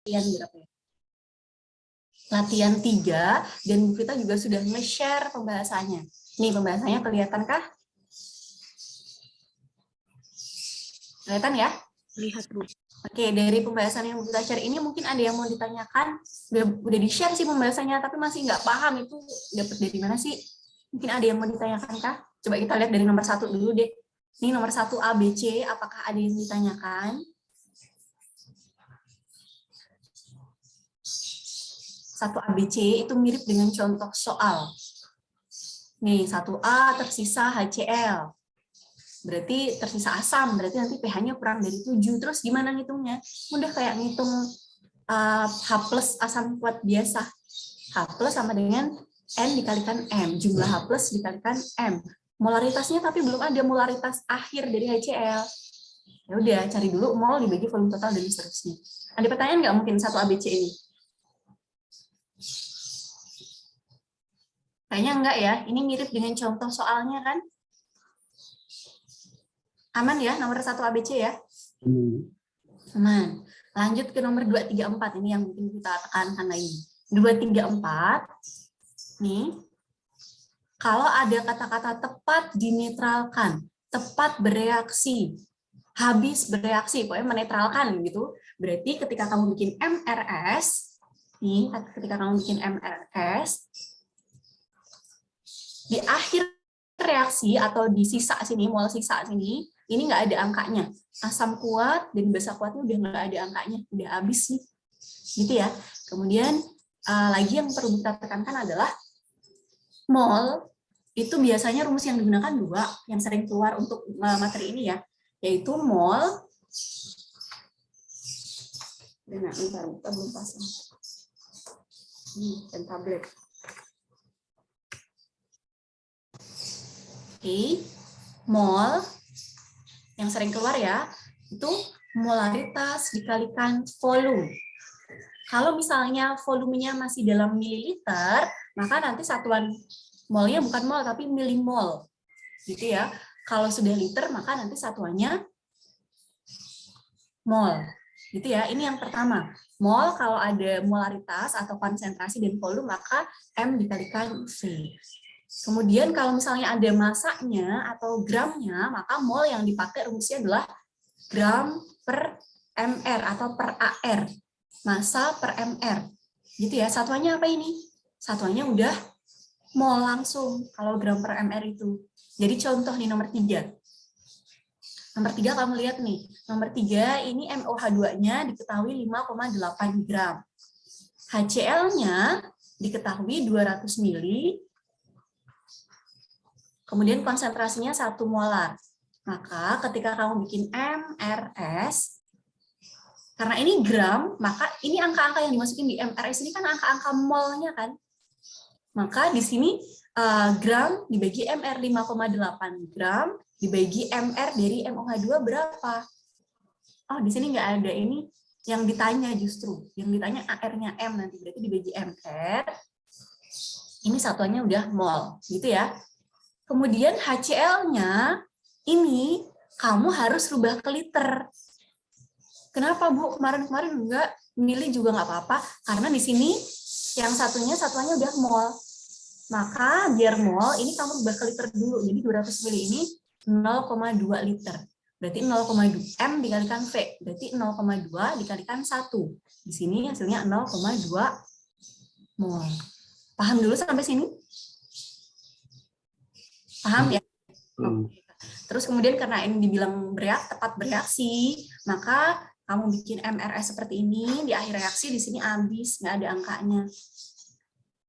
latihan berapa ya? Latihan 3, dan Bu Vita juga sudah nge-share pembahasannya. Nih pembahasannya kelihatan kah? Kelihatan ya? Lihat, Bu. Oke, dari pembahasan yang kita share ini mungkin ada yang mau ditanyakan. Udah di-share sih pembahasannya, tapi masih nggak paham itu dapat dari mana sih? Mungkin ada yang mau ditanyakan kah? Coba kita lihat dari nomor 1 dulu deh. Ini nomor 1 ABC, apakah ada yang ditanyakan? 1 ABC itu mirip dengan contoh soal. Nih, 1A tersisa HCl. Berarti tersisa asam, berarti nanti pH-nya kurang dari 7. Terus gimana ngitungnya? Mudah kayak ngitung H plus asam kuat biasa. H plus sama dengan N dikalikan M. Jumlah H plus dikalikan M. Molaritasnya tapi belum ada molaritas akhir dari HCl. Ya udah, cari dulu mol dibagi volume total dan seterusnya. Ada pertanyaan nggak mungkin 1 ABC ini? Kayaknya enggak ya. Ini mirip dengan contoh soalnya kan? Aman ya, nomor 1 ABC ya? Aman. Lanjut ke nomor 2, 3, 4. Ini yang mungkin kita tekankan lagi. 2, 3, 4. Nih. Kalau ada kata-kata tepat dinetralkan, tepat bereaksi, habis bereaksi, pokoknya menetralkan gitu. Berarti ketika kamu bikin MRS, nih, ketika kamu bikin MRS, di akhir reaksi atau di sisa sini, mol sisa sini, ini nggak ada angkanya. Asam kuat dan basa kuatnya udah nggak ada angkanya, udah habis nih, gitu ya. Kemudian lagi yang perlu kita tekankan adalah mol itu biasanya rumus yang digunakan 2 yang sering keluar untuk materi ini ya, yaitu mol. Bentar, kita belum pasang. Dan tablet. Oke, mol yang sering keluar ya, itu molaritas dikalikan volume. Kalau misalnya volumenya masih dalam mililiter, maka nanti satuan molnya bukan mol, tapi milimol. Gitu ya. Kalau sudah liter, maka nanti satuannya mol. Gitu ya. Ini yang pertama. Mol kalau ada molaritas atau konsentrasi dan volume, maka M dikalikan V. Kemudian kalau misalnya ada masanya atau gramnya, maka mol yang dipakai rumusnya adalah gram per mr atau per AR. Massa per mr. Gitu ya. Satuannya apa ini? Satuannya udah mol langsung kalau gram per mr itu. Jadi contoh nih nomor 3. Nomor 3 kamu lihat nih. Nomor 3 ini MOH2-nya diketahui 5,8 gram. HCl-nya diketahui 200 mili. Kemudian konsentrasinya 1 molar. Maka ketika kamu bikin MRS, karena ini gram, maka ini angka-angka yang dimasukin di MRS ini kan angka-angka molnya kan. Maka di sini gram dibagi MR 5,8 gram dibagi MR dari MOH2 berapa? Oh, di sini nggak ada, ini yang ditanya justru. Yang ditanya AR-nya M nanti, berarti dibagi MR. Ini satuannya udah mol, gitu ya. Kemudian HCl-nya ini kamu harus rubah ke liter. Kenapa, Bu? Kemarin-kemarin enggak, milih juga nggak apa-apa, karena di sini yang satuannya udah mol. Maka biar mol, ini kamu rubah ke liter dulu. Jadi 200 ml ini 0,2 liter. Berarti 0,2 M dikalikan V. Berarti 0,2 dikalikan 1. Di sini hasilnya 0,2 mol. Paham dulu sampai sini? Paham ya? Oke. Terus kemudian karena ini dibilang tepat bereaksi, maka kamu bikin MRS seperti ini, di akhir reaksi di sini habis, nggak ada angkanya.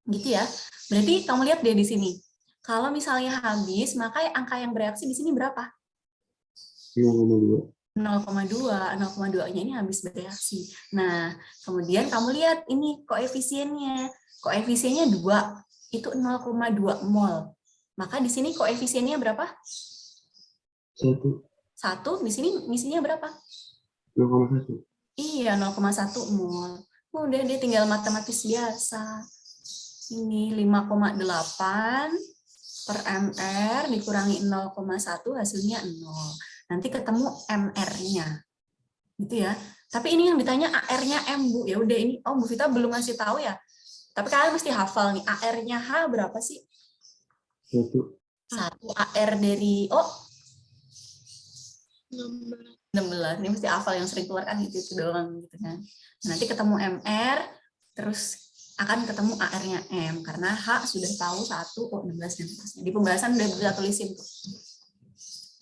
Gitu ya. Berarti kamu lihat deh di sini. Kalau misalnya habis, maka angka yang bereaksi di sini berapa? 0,2. 0,2-nya ini habis bereaksi. Nah, kemudian kamu lihat ini koefisiennya. Koefisiennya 2, itu 0,2 mol. Maka di sini koefisiennya berapa? 1. Di sini misinya berapa? 0,1. Iya, 0,1 mol. Udah, dia tinggal matematis biasa. Ini 5,8 per mr dikurangi 0,1 hasilnya 0. Nanti ketemu MR-nya. Gitu ya. Tapi ini yang ditanya AR-nya M, Bu. Ya udah ini, Bu Vita belum ngasih tahu ya. Tapi kalian mesti hafal nih, AR-nya H berapa sih? 1. 1 AR dari 16. 16. Ini mesti hafal, yang sering keluar kan itu doang gitu kan. Nanti ketemu MR, terus akan ketemu AR-nya M. Karena H sudah tahu 1, 16 dan seterusnya. Di pembahasan udah bisa tulisin tuh.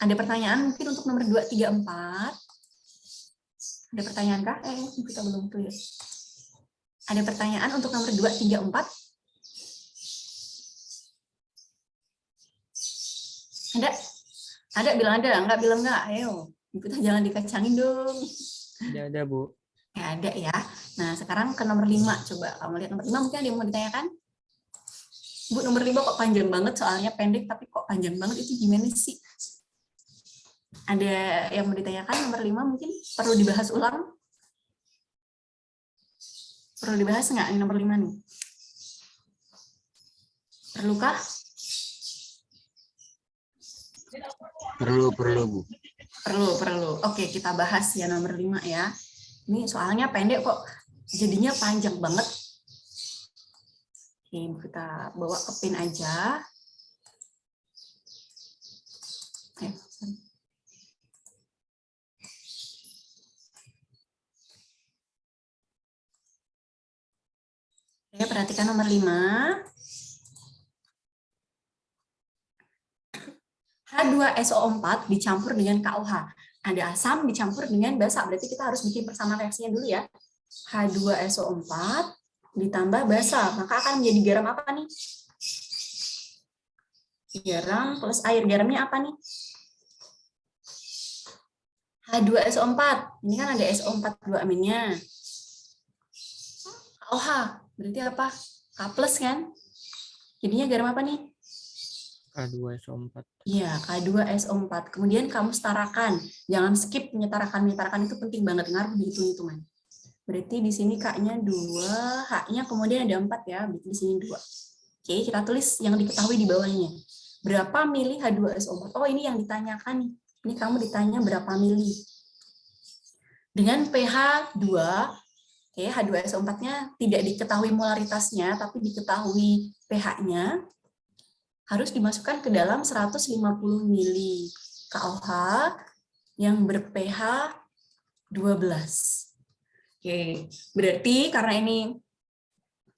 Ada pertanyaan mungkin untuk nomor 2, 3, 4? Ada pertanyaan kah? Kita belum tulis. Ada pertanyaan untuk nomor 2, 3, 4? Ada? Ada, bilang ada. Enggak, bilang enggak. Ayo. Kita jangan dikacangin dong. Ada, Bu. Ya, ada ya. Nah, sekarang ke nomor 5. Coba kamu lihat nomor 5, mungkin ada yang mau ditanyakan? Bu, nomor 5 kok panjang banget, soalnya pendek, tapi kok panjang banget, itu gimana sih? Ada yang mau ditanyakan nomor 5 mungkin? Perlu dibahas ulang? Perlu dibahas nggak ini nomor 5 nih? Perlukah? Perlu, Bu. Perlu. Oke, kita bahas ya nomor 5 ya. Ini soalnya pendek kok jadinya panjang banget. Oke, kita bawa ke pin aja. Oke, perhatikan nomor 5. H2SO4 dicampur dengan KOH. Ada asam dicampur dengan basa, berarti kita harus bikin persamaan reaksinya dulu ya. H2SO4 ditambah basa, maka akan menjadi garam apa nih? Garam plus air. Garamnya apa nih? H2SO4. Ini kan ada SO4 2 aminnya. KOH, berarti apa? K plus kan? Jadinya garam apa nih? K2SO4. Iya, K2SO4. Kemudian kamu setarakan. Jangan skip menyetarakan. Menyetarakan itu penting banget, ngaruh di hitung-hitungan. Berarti di sini K-nya 2, H-nya kemudian ada 4 ya, berarti di sini 2. Oke, kita tulis yang diketahui di bawahnya. Berapa mili H2SO4? Oh, ini yang ditanyakan nih. Ini kamu ditanya berapa mili. Dengan pH 2, oke, H2SO4-nya tidak diketahui molaritasnya, tapi diketahui pH-nya, harus dimasukkan ke dalam 150 mili KOH yang ber-pH 12. Oke, berarti karena ini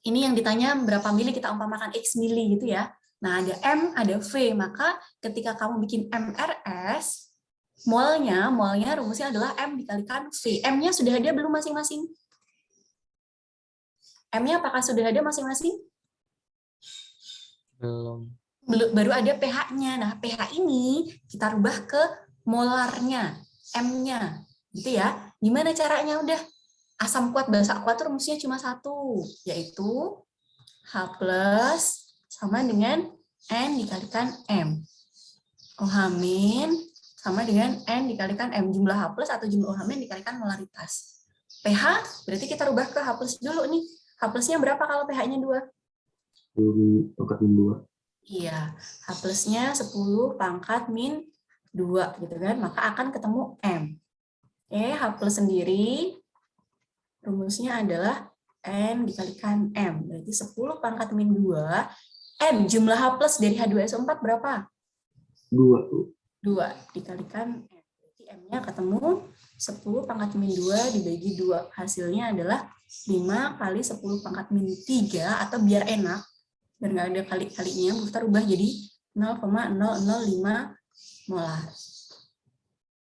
yang ditanya berapa mili, kita umpamakan X mili gitu ya. Nah, ada M, ada V, maka ketika kamu bikin MRS, molnya rumusnya adalah M dikalikan V. M-nya sudah ada belum masing-masing? M-nya apakah sudah ada masing-masing? Belum. Baru ada pH-nya. Nah, pH ini kita rubah ke molarnya, M-nya. Gitu ya. Gimana caranya? Udah, asam kuat, basa kuat rumusnya cuma 1, yaitu H plus sama dengan N dikalikan M. OH min sama dengan N dikalikan M. Jumlah H plus atau jumlah OH min dikalikan molaritas. pH berarti kita rubah ke H plus dulu nih. H plusnya berapa kalau pH-nya 2? 10 pangkat min 2. Iya, H plusnya 10 pangkat min 2 gitu kan, maka akan ketemu M. H plus sendiri rumusnya adalah N dikalikan M, berarti 10 pangkat min 2, M jumlah H plus dari H2SO4 berapa? 2. 2 dikalikan M, berarti M-nya ketemu 10 pangkat min 2 dibagi 2, hasilnya adalah 5 kali 10 pangkat min 3, atau biar enak, biar nggak ada kali-kalinya, kita rubah jadi 0,005 molar.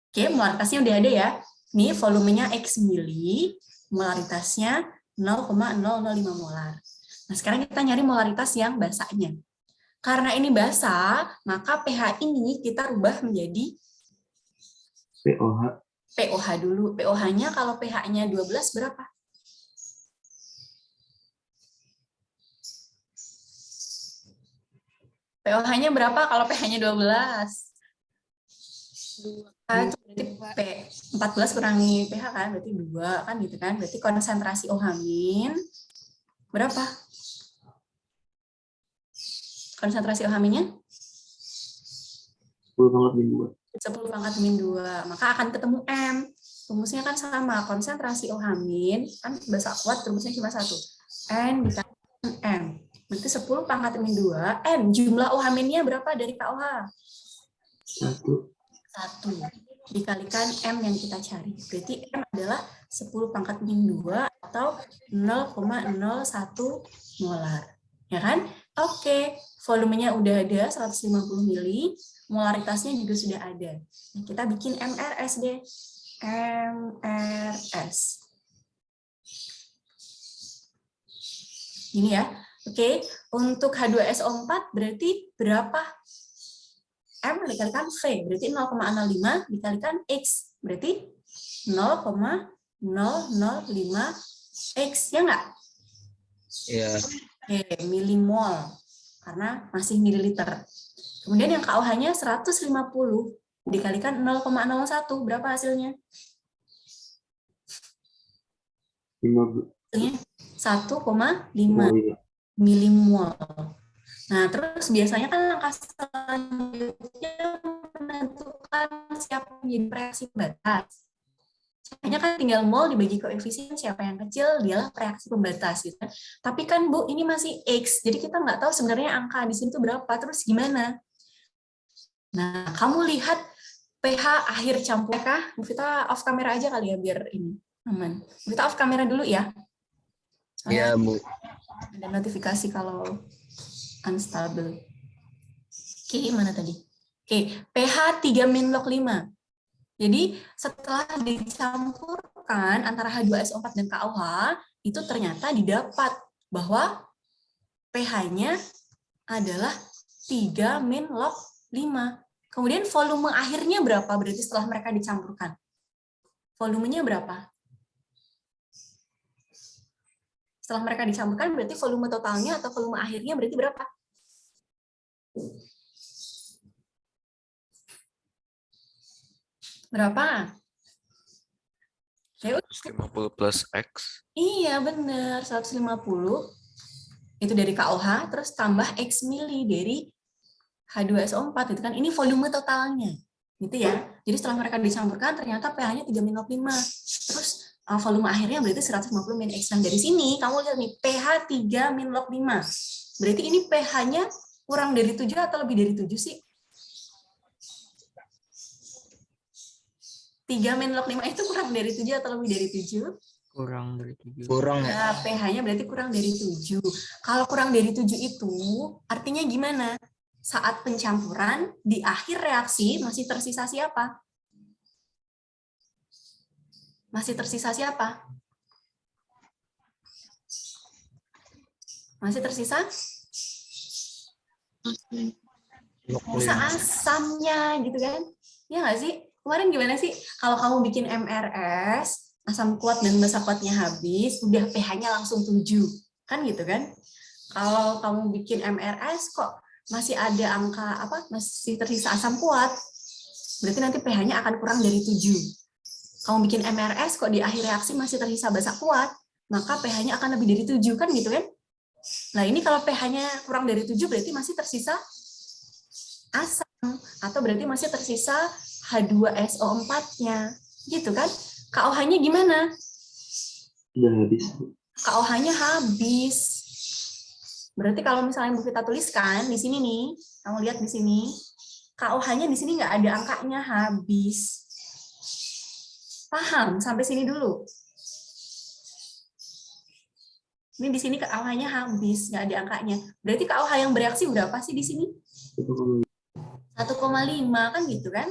Oke, molaritasnya udah ada ya. Ini volumenya X mili, molaritasnya 0,005 molar. Nah, sekarang kita nyari molaritas yang basanya. Karena ini basa, maka pH ini kita rubah menjadi POH. POH dulu. POH-nya kalau pH-nya 12 berapa? POH-nya berapa kalau pH-nya 12? 2. Berarti P 14 kurangi pH kan, berarti 2 kan gitu kan. Berarti konsentrasi OH min berapa? Konsentrasi OH minnya 10 pangkat min 2. 10 pangkat min 2. Maka akan ketemu M. rumusnya kan sama, konsentrasi OH min kan bahasa kuat rumusnya cuma 1. N dikalikan M. Berarti 10 pangkat min 2. M, jumlah OH minnya berapa dari KOH? 1. 1. Dikalikan M yang kita cari. Berarti M adalah 10 pangkat min 2 atau 0,01 molar. Ya kan? Oke, volumenya udah ada 150 mili, molaritasnya juga sudah ada. Nah, kita bikin MRS deh. MRS. Ini ya. Oke, untuk H2SO4 berarti berapa? M dikalikan V, berarti 0,05 dikalikan X, berarti 0,005 X, ya nggak? Iya. Oke, milimol, karena masih mililiter. Kemudian yang KOH-nya 150 dikalikan 0,01, berapa hasilnya? 5. 1,5 milimol. Nah, terus biasanya kan langkah selanjutnya menentukan siapa menjadi reaksi pembatas. Caranya kan tinggal mol dibagi koefisien, siapa yang kecil dialah reaksi pembatas gitu kan. Tapi kan Bu, ini masih X, jadi kita nggak tahu sebenarnya angka di sini tuh berapa, terus gimana? Nah, kamu lihat pH akhir campur kah? Kita off kamera aja kali ya biar ini aman. Kita off kamera dulu ya. Iya, Bu. Ada notifikasi kalau unstable. Oke, mana tadi? Oke, pH 3- log 5. Jadi setelah dicampurkan antara H2SO4 dan KOH, itu ternyata didapat bahwa pH-nya adalah 3- log 5. Kemudian volume akhirnya berapa berarti setelah mereka dicampurkan? Volumenya berapa? Setelah mereka dicampurkan berarti volume totalnya atau volume akhirnya berarti berapa? Berapa? 150 plus X. Iya benar, 150 itu dari KOH terus tambah X mili dari H2SO4 itu kan, ini volume totalnya gitu ya. Jadi setelah mereka dicampurkan ternyata pH-nya 3- log 5. Terus volume akhirnya berarti 150 min X. Nah, dari sini kamu lihat nih pH 3- log 5. Berarti ini pH-nya kurang dari 7 atau lebih dari 7 sih? 3- log 5 itu kurang dari 7 atau lebih dari 7? Kurang dari 7. Kurang ya? Nah, pH-nya berarti kurang dari 7. Kalau kurang dari 7 itu artinya gimana? Saat pencampuran, di akhir reaksi masih tersisa siapa? Masih tersisa siapa? Masih tersisa? Tersisa asamnya gitu kan? Ya nggak sih? Kemarin gimana sih? Kalau kamu bikin MRS, asam kuat dan basa kuatnya habis, udah pH-nya langsung 7. Kan gitu kan? Kalau kamu bikin MRS kok masih ada angka apa? Masih tersisa asam kuat. Berarti nanti pH-nya akan kurang dari 7. Kamu bikin MRS kok di akhir reaksi masih tersisa basa kuat, maka pH-nya akan lebih dari 7 kan gitu kan? Nah, ini kalau pH-nya kurang dari 7 berarti masih tersisa asam atau berarti masih tersisa H2SO4-nya. Gitu kan? KOH-nya gimana? Udah habis. KOH-nya habis. Berarti kalau misalnya kita tuliskan di sini nih, kamu lihat di sini, KOH-nya di sini nggak ada angkanya, habis. Paham? Sampai sini dulu. Ini di sini KOH-nya habis, nggak ada angkanya. Berarti KOH yang bereaksi berapa sih di sini? 1,5 kan gitu kan?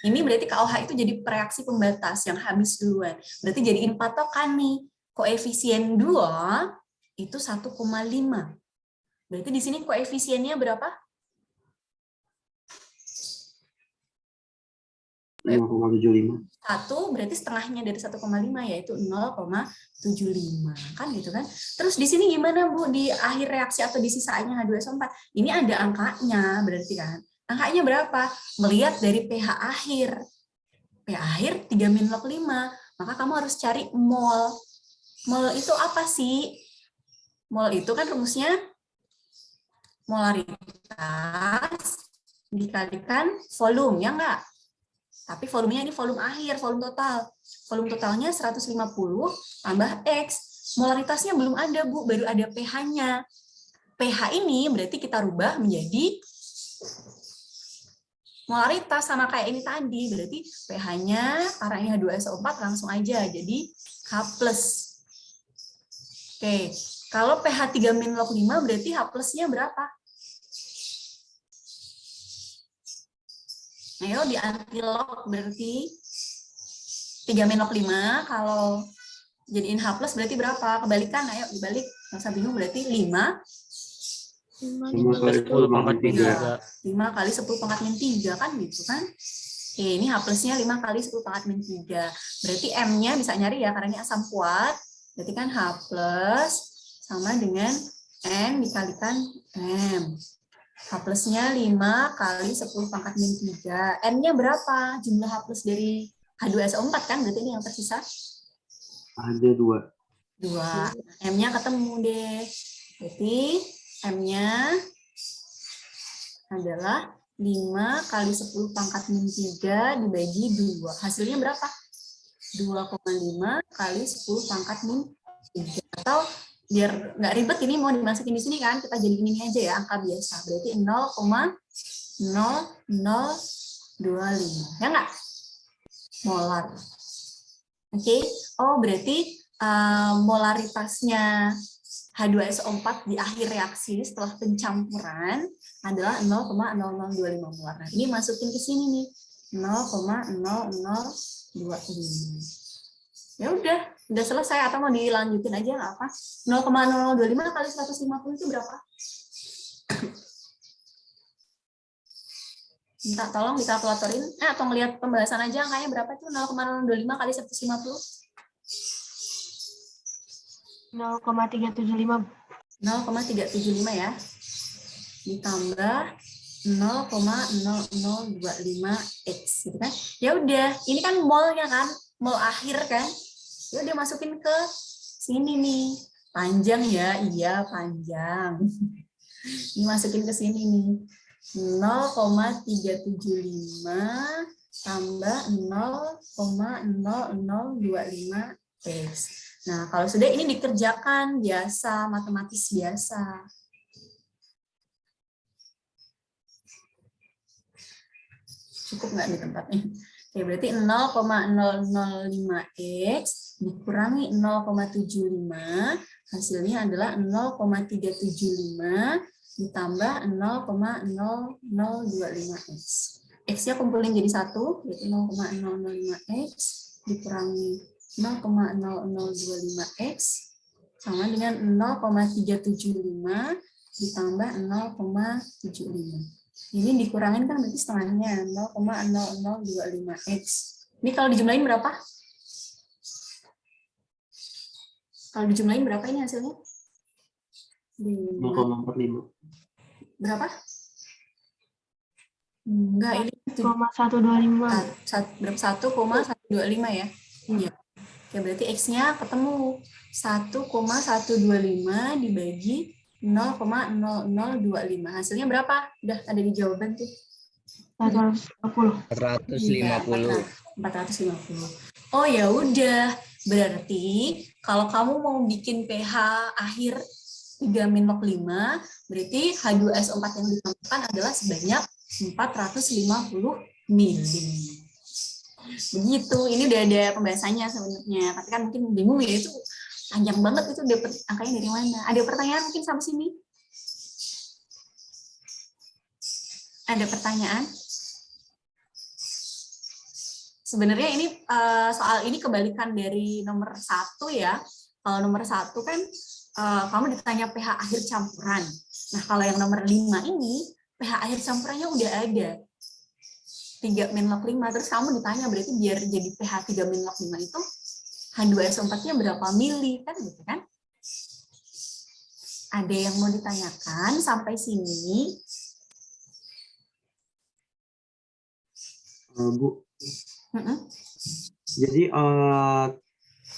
Ini berarti KOH itu jadi reaksi pembatas yang habis duluan. Berarti jadiin patokan nih, koefisien 2 itu 1,5. Berarti di sini koefisiennya berapa? 0,75. 1 berarti setengahnya dari 1,5 yaitu 0,75 kan gitu kan. Terus di sini gimana Bu di akhir reaksi atau di sisanya H2SO4? Ini ada angkanya berarti kan. Angkanya berapa? Melihat dari pH akhir. pH akhir 3- log 5. Maka kamu harus cari mol. Mol itu apa sih? Mol itu kan rumusnya molaritas dikalikan volume, ya enggak? Tapi volumenya ini volume akhir, volume total. Volume totalnya 150 tambah X. Molaritasnya belum ada, Bu, baru ada pH-nya. pH ini berarti kita rubah menjadi molaritas sama kayak ini tadi. Berarti pH-nya, karena ini H2SO4, langsung aja jadi H+. Oke, kalau pH 3-log 5 berarti H+-nya berapa? Ayo di anti-log berarti 3-log 5, kalau jadiin H+ berarti berapa? Kebalikan, ayo dibalik. Nggak usah bingung, berarti 5 5 kali 10 pangkat min 3. 5 kali 10 pangkat min 3 kan gitu kan? Oke, ini H+-nya 5 kali 10 pangkat min 3. Berarti M-nya bisa nyari ya, karena ini asam kuat. Berarti kan H+ sama dengan N dikalikan M. H+-nya 5 kali 10 pangkat min 3. N-nya berapa? Jumlah H+ dari H2SO4 kan? Berarti ini yang tersisa? Ada 2. 2. M-nya ketemu deh. Berarti M-nya adalah 5 kali 10 pangkat min 3 dibagi 2. Hasilnya berapa? 2,5 kali 10 pangkat min 3. Atau biar nggak ribet ini mau dimasukin di sini kan, kita jadiin ini aja ya, angka biasa. Berarti 0,0025. Ya nggak? Molar. Oke. Oh, berarti molaritasnya H2SO4 di akhir reaksi setelah pencampuran adalah 0,0025 molar. Nah, ini masukin ke sini nih. 0,0025. Ya udah selesai, atau mau dilanjutin aja nggak apa. 0,0025 kali 150 itu berapa? Minta tolong dikalkulatorin, atau ngelihat pembahasan aja angkanya berapa itu 0,025 kali 150. 0,375. 0,375 ya. Ditambah 0,0025 gitu kan. Ya udah, ini kan molnya kan, mol akhir kan. Ya udah masukin ke sini nih. Panjang ya, iya panjang. Ini masukin ke sini nih. 0,375 tambah 0,0025 X. Nah, kalau sudah ini dikerjakan biasa, matematis biasa. Cukup nggak di tempatnya? Oke, berarti 0,005X dikurangi 0,75, hasilnya adalah 0,375 ditambah 0,0025X. X-nya kumpulin jadi 1, yaitu 0,005X dikurangi 0,0025X sama dengan 0,375 ditambah 0,75. Ini dikurangin kan berarti setengahnya, 0,0025X. Ini kalau dijumlahin berapa? Kalau dijumlahin berapa ini hasilnya? 0,45. Berapa? Enggak, ini 1,125. berapa? 1,125 ya? Iya. Oke, berarti X-nya ketemu 1,125 dibagi 0,0025. Hasilnya berapa? Udah ada di jawaban tuh. 450. 450. 450. Oh ya udah. Berarti kalau kamu mau bikin pH akhir 3-log 5, berarti H2SO4 yang ditambahkan adalah sebanyak 450 mili. Begitu, ini udah ada pembahasannya sebenarnya, tapi kan mungkin bingung ya, itu panjang banget, itu dapat angkanya dari mana. Ada pertanyaan mungkin sampai sini? Ada pertanyaan? Sebenarnya ini soal ini kebalikan dari nomor 1 ya. Kalau nomor 1 kan kamu ditanya pH akhir campuran. Nah, kalau yang nomor 5 ini pH akhir campurannya udah ada. 3-log 5, terus kamu ditanya berarti biar jadi pH 3-log 5 itu H2SO4-nya berapa mili kan gitu kan? Ada yang mau ditanyakan sampai sini? Bu. Jadi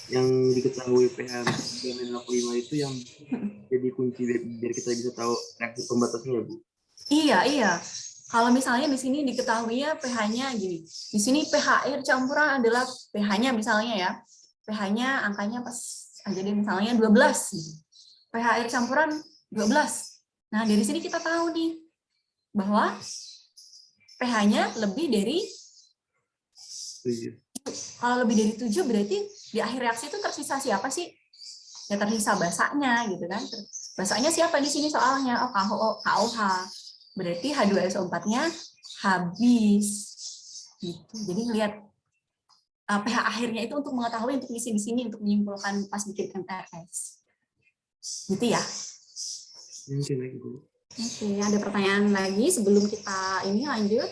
yang diketahui pH 3-log 5 itu yang jadi kunci biar kita bisa tahu reaksi pembatasnya ya, Bu? Iya. Kalau misalnya di sini diketahui ya pH-nya gini. Di sini pH air campuran adalah pH-nya misalnya ya. pH-nya angkanya pas aja deh misalnya 12 gitu. pH air campuran 12. Nah, dari sini kita tahu nih bahwa pH-nya lebih dari 7. kalau lebih dari 7 berarti di akhir reaksi itu tersisa siapa sih? Ya tersisa basanya gitu kan. Basanya siapa di sini soalnya? Oh, KOH. Berarti H2SO4-nya habis. Gitu. Jadi lihat pH akhirnya itu untuk mengetahui, untuk isi di sini, untuk menyimpulkan pas bikin MRS. Gitu ya. Mungkin lagi Bu. Oke, ada pertanyaan lagi sebelum kita ini lanjut?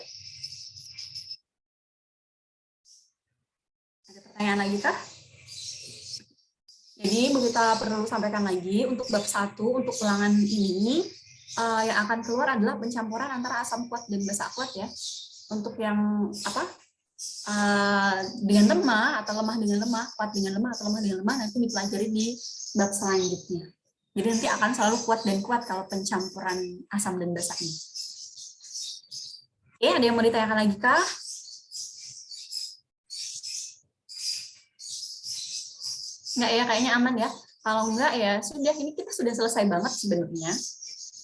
Ada pertanyaan lagi kah? Jadi kita perlu sampaikan lagi untuk bab 1 untuk ulangan ini yang akan keluar adalah pencampuran antara asam kuat dan basa kuat ya. Untuk yang apa? Dengan lemah atau lemah dengan lemah, kuat dengan lemah atau lemah dengan lemah nanti dipelajari di bab selanjutnya. Jadi nanti akan selalu kuat dan kuat kalau pencampuran asam dan basa ini. Oke, ada yang mau ditanyakan lagi kah? Enggak ya, kayaknya aman ya. Kalau enggak ya sudah, ini kita sudah selesai banget sebenarnya.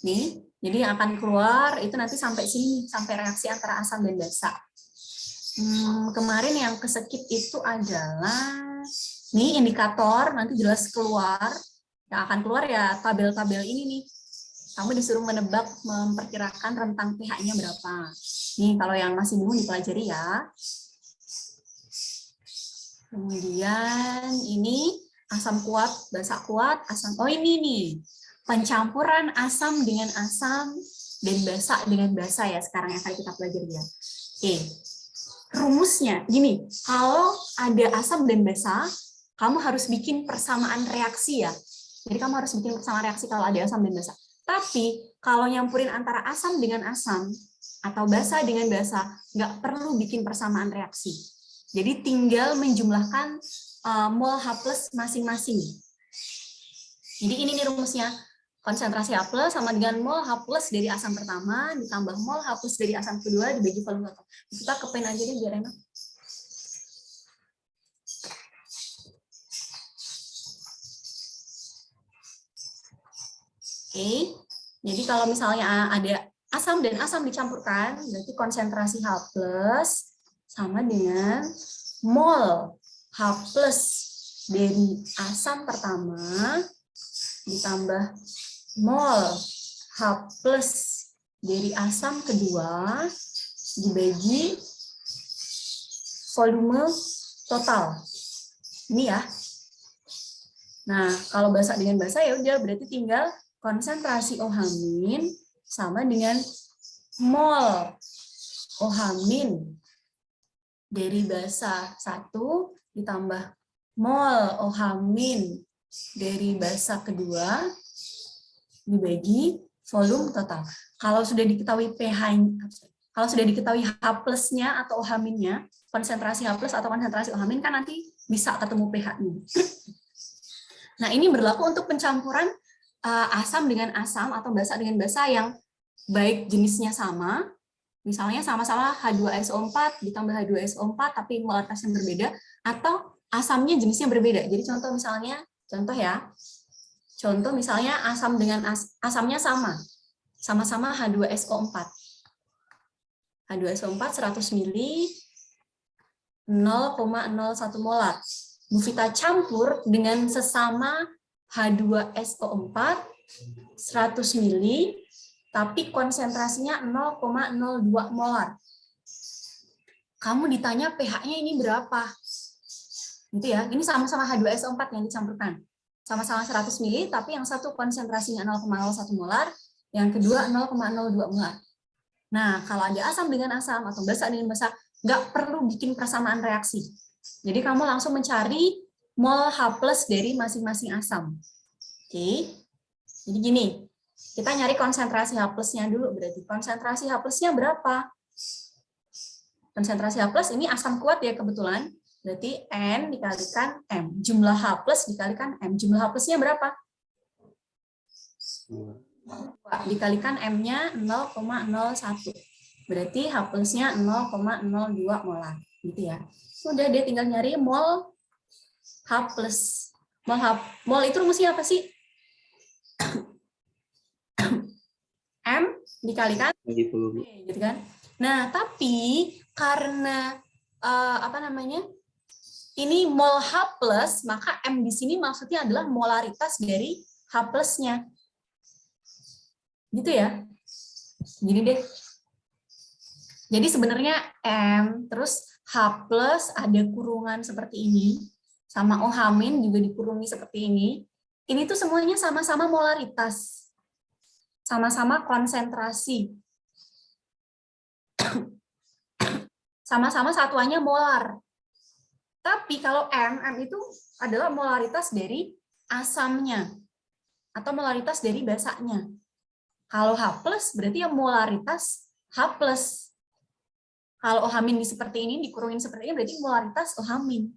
Nih, jadi yang akan keluar itu nanti sampai sini, sampai reaksi antara asam dan basa. Kemarin yang keskip itu adalah nih indikator, nanti jelas keluar. Yang akan keluar ya tabel-tabel ini nih. Kamu disuruh menebak, memperkirakan rentang pH-nya berapa. Nih, kalau yang masih bingung dipelajari ya. Kemudian ini asam kuat, basa kuat, asam. Oh ini nih, pencampuran asam dengan asam dan basa dengan basa ya sekarang yang akan kita pelajari ya. Oke, rumusnya gini, kalau ada asam dan basa, kamu harus bikin persamaan reaksi ya. Jadi kamu harus bikin persamaan reaksi kalau ada asam dan basa. Tapi kalau nyampurin antara asam dengan asam atau basa dengan basa, nggak perlu bikin persamaan reaksi. Jadi tinggal menjumlahkan mol H+ masing-masing. Jadi ini nih rumusnya. Konsentrasi H+ sama dengan mol H+ dari asam pertama ditambah mol H+ dari asam kedua dibagi volume total. Kita ke pen aja deh biar enak. Oke. Jadi kalau misalnya ada asam dan asam dicampurkan, berarti konsentrasi H+ sama dengan mol H+ dari asam pertama ditambah mol H+ dari asam kedua dibagi volume total. Ini ya. Nah, kalau basa dengan basa ya udah berarti tinggal konsentrasi OH- sama dengan mol OH- dari basa 1 ditambah mol OH- dari basa kedua dibagi volume total. Kalau sudah diketahui pH, kalau sudah diketahui H+-nya atau OH-nya, konsentrasi H+ atau konsentrasi OH- kan nanti bisa ketemu pH-nya. Nah, ini berlaku untuk pencampuran asam dengan asam atau basa dengan basa yang baik jenisnya sama, misalnya sama-sama H2SO4 ditambah H2SO4 tapi molaritasnya berbeda, atau asamnya jenisnya berbeda. Jadi contoh misalnya, contoh misalnya asam dengan asamnya sama-sama H2SO4. H2SO4 100 ml 0,01 molar. Kita campur dengan sesama H2SO4 100 ml tapi konsentrasinya 0,02 molar. Kamu ditanya pH-nya ini berapa? Gitu ya. Ini sama-sama H2SO4 yang dicampurkan. Sama-sama 100 ml, tapi yang satu konsentrasinya 0,01 molar, yang kedua 0,02 molar. Nah, kalau ada asam dengan asam atau basa dengan basa, nggak perlu bikin persamaan reaksi. Jadi kamu langsung mencari mol H+ dari masing-masing asam. Oke. Jadi gini. Kita nyari konsentrasi H+-nya dulu berarti. Konsentrasi H+-nya berapa? Konsentrasi H+ ini asam kuat ya kebetulan. Berarti N dikalikan M. Jumlah H+ dikalikan M. Jumlah H+-nya berapa? 2. Dikalikan M-nya 0,01. Berarti H plusnya 0,02 molar. Gitu ya. Udah dia tinggal nyari mol H plus. Mol itu rumusnya apa sih? M dikalikan Bagi volume. gitu kan. Nah, tapi karena ini mol H plus, maka M di sini maksudnya adalah molaritas dari H plusnya. Gitu ya. Gini deh. Jadi sebenarnya M, terus H plus ada kurungan seperti ini, sama OH min juga dikurungi seperti ini. Ini tuh semuanya sama-sama molaritas. Sama-sama konsentrasi. Sama-sama satuannya molar. Tapi kalau M itu adalah molaritas dari asamnya. Atau molaritas dari basanya. Kalau H plus berarti yang molaritas H plus. Kalau OH min seperti ini, dikurungin seperti ini, berarti molaritas OH min.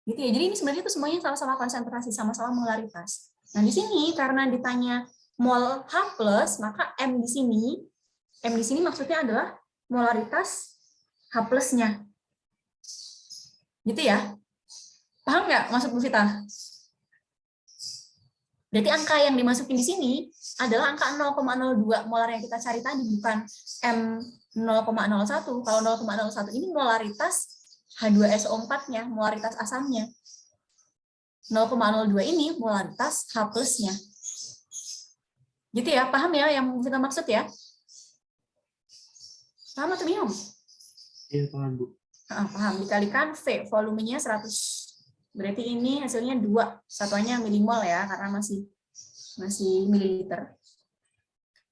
Gitu ya. Jadi ini sebenarnya itu semuanya sama-sama konsentrasi, sama-sama molaritas. Nah di sini karena ditanya mol H plus, maka M di sini maksudnya adalah molaritas H plusnya. Gitu ya. Paham nggak maksud Bu Vita? Berarti angka yang dimasukin di sini adalah angka 0,02 molar yang kita cari tadi, bukan M 0,01. Kalau 0,01 ini molaritas H2SO4-nya, molaritas asamnya. 0,02 ini molaritas H plus-nya. Gitu ya, paham ya yang kita maksud ya? Paham atau bingung? Iya, paham, Bu. Paham, dikalikan V, volumenya 100. Berarti ini hasilnya 2, satuannya milimol ya, karena masih mililiter.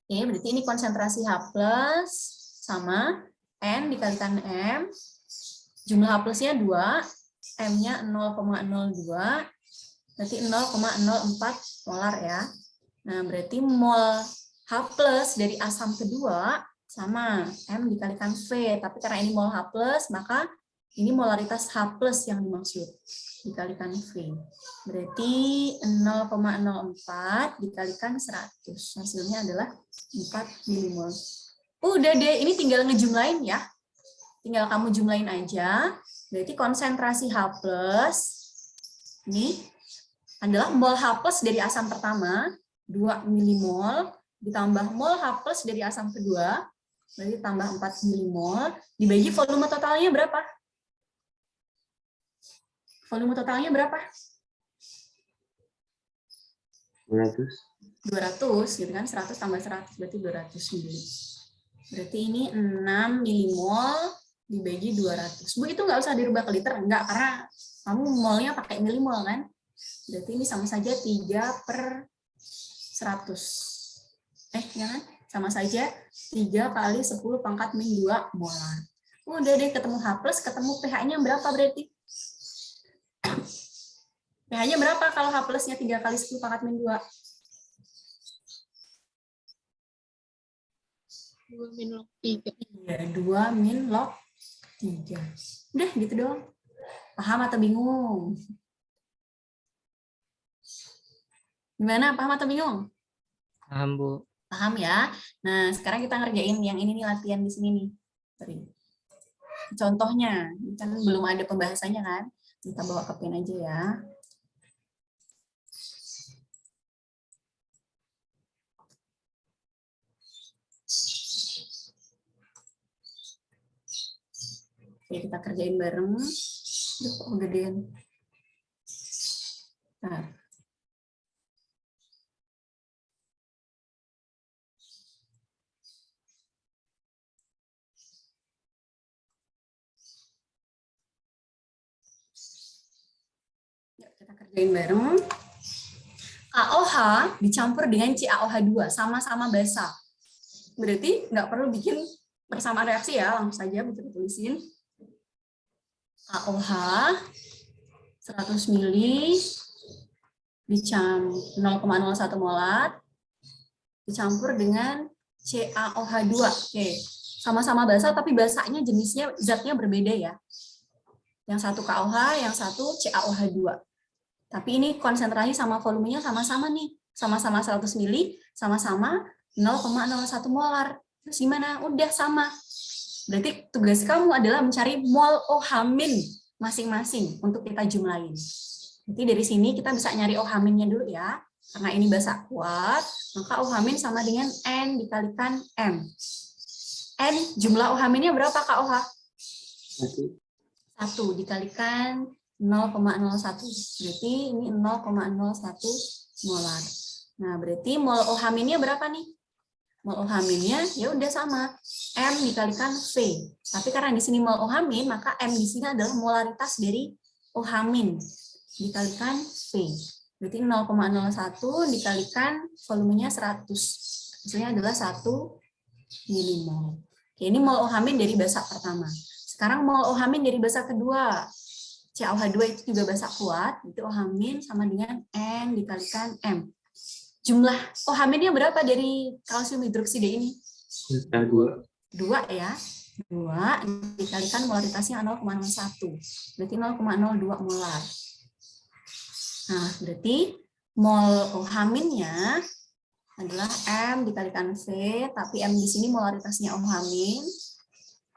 Oke, berarti ini konsentrasi H plus sama N dikalikan M. Jumlah H plusnya 2, M-nya 0,02, berarti 0,04 molar ya. Nah, berarti mol H plus dari asam kedua sama M dikalikan V. Tapi karena ini mol H plus, maka ini molaritas H plus yang dimaksud. Dikalikan V. Berarti 0,04 dikalikan 100. Hasilnya adalah 4 milimol. Udah deh, ini tinggal ngejumlahin ya. Tinggal kamu jumlahin aja. Berarti konsentrasi H plus ini adalah mol H plus dari asam pertama, 2 milimol, ditambah mol H plus dari asam kedua, berarti tambah 4 milimol, dibagi volume totalnya berapa? Volume totalnya berapa? 200. 200 gitu kan, 100 tambah 100 berarti 200 mili. Berarti ini 6 milimol dibagi 200. Bu, itu nggak usah dirubah ke liter, enggak, karena kamu molnya pakai milimol kan. Berarti ini sama saja 3/100. Ya kan? Sama saja 3 kali 10 pangkat min 2 molar. Udah deh, ketemu H plus, ketemu pH-nya berapa berarti? pH-nya berapa kalau H plusnya 3 kali 10 pangkat min 2? 2 min log 3. Iya, 2 min log 3. Udah gitu doang. Paham atau bingung? Gimana? Paham atau bingung? Paham, Bu. Paham ya? Nah, sekarang kita ngerjain yang ini nih, latihan di sini nih. Contohnya, kan belum ada pembahasannya kan? Kita bawa ke pen aja ya. Oke, kita kerjain bareng. Duh, kok gedean. Nah. Yuk, kita kerjain bareng. KOH dicampur dengan CaOH2, sama-sama basa. Berarti nggak perlu bikin persamaan reaksi ya, langsung saja bisa tulisin. KOH 100 mili dicampur 0,01 molar dicampur dengan CaOH2. Oke, sama-sama basa tapi basanya jenisnya zatnya berbeda ya. Yang satu KOH, yang satu CaOH2. Tapi ini konsentrasi sama volumenya sama-sama nih. Sama-sama 100 mili, sama-sama 0,01 molar. Terus gimana? Udah sama. Berarti tugas kamu adalah mencari mol OH- masing-masing untuk kita jumlahin. Jadi dari sini kita bisa nyari OH-nya dulu ya. Karena ini basa kuat, maka OH- sama dengan N dikalikan M. N jumlah OH-nya berapa Kak OH? 1 dikalikan 0,01. Berarti ini 0,01 molar. Nah, berarti mol OH-nya berapa nih? Mol OH-nya ya udah sama. M dikalikan V. Tapi karena di sini mol OH-, maka M di sini adalah molaritas dari OH- dikalikan V. Berarti 0,01 dikalikan volumenya 100. Hasilnya adalah 1 milimol. Oke, ini mol OH- dari basa pertama. Sekarang mol OH- dari basa kedua. CaOH2 itu juga basa kuat. Itu OH- sama dengan N dikalikan M. Jumlah OH-nya berapa dari kalsium hidroksida ini? 2. 2 ya. 2 dikalikan molaritasnya 0,01. Berarti 0,02 molar. Nah, berarti mol OH-nya adalah M dikalikan V, tapi M di sini molaritasnya OH-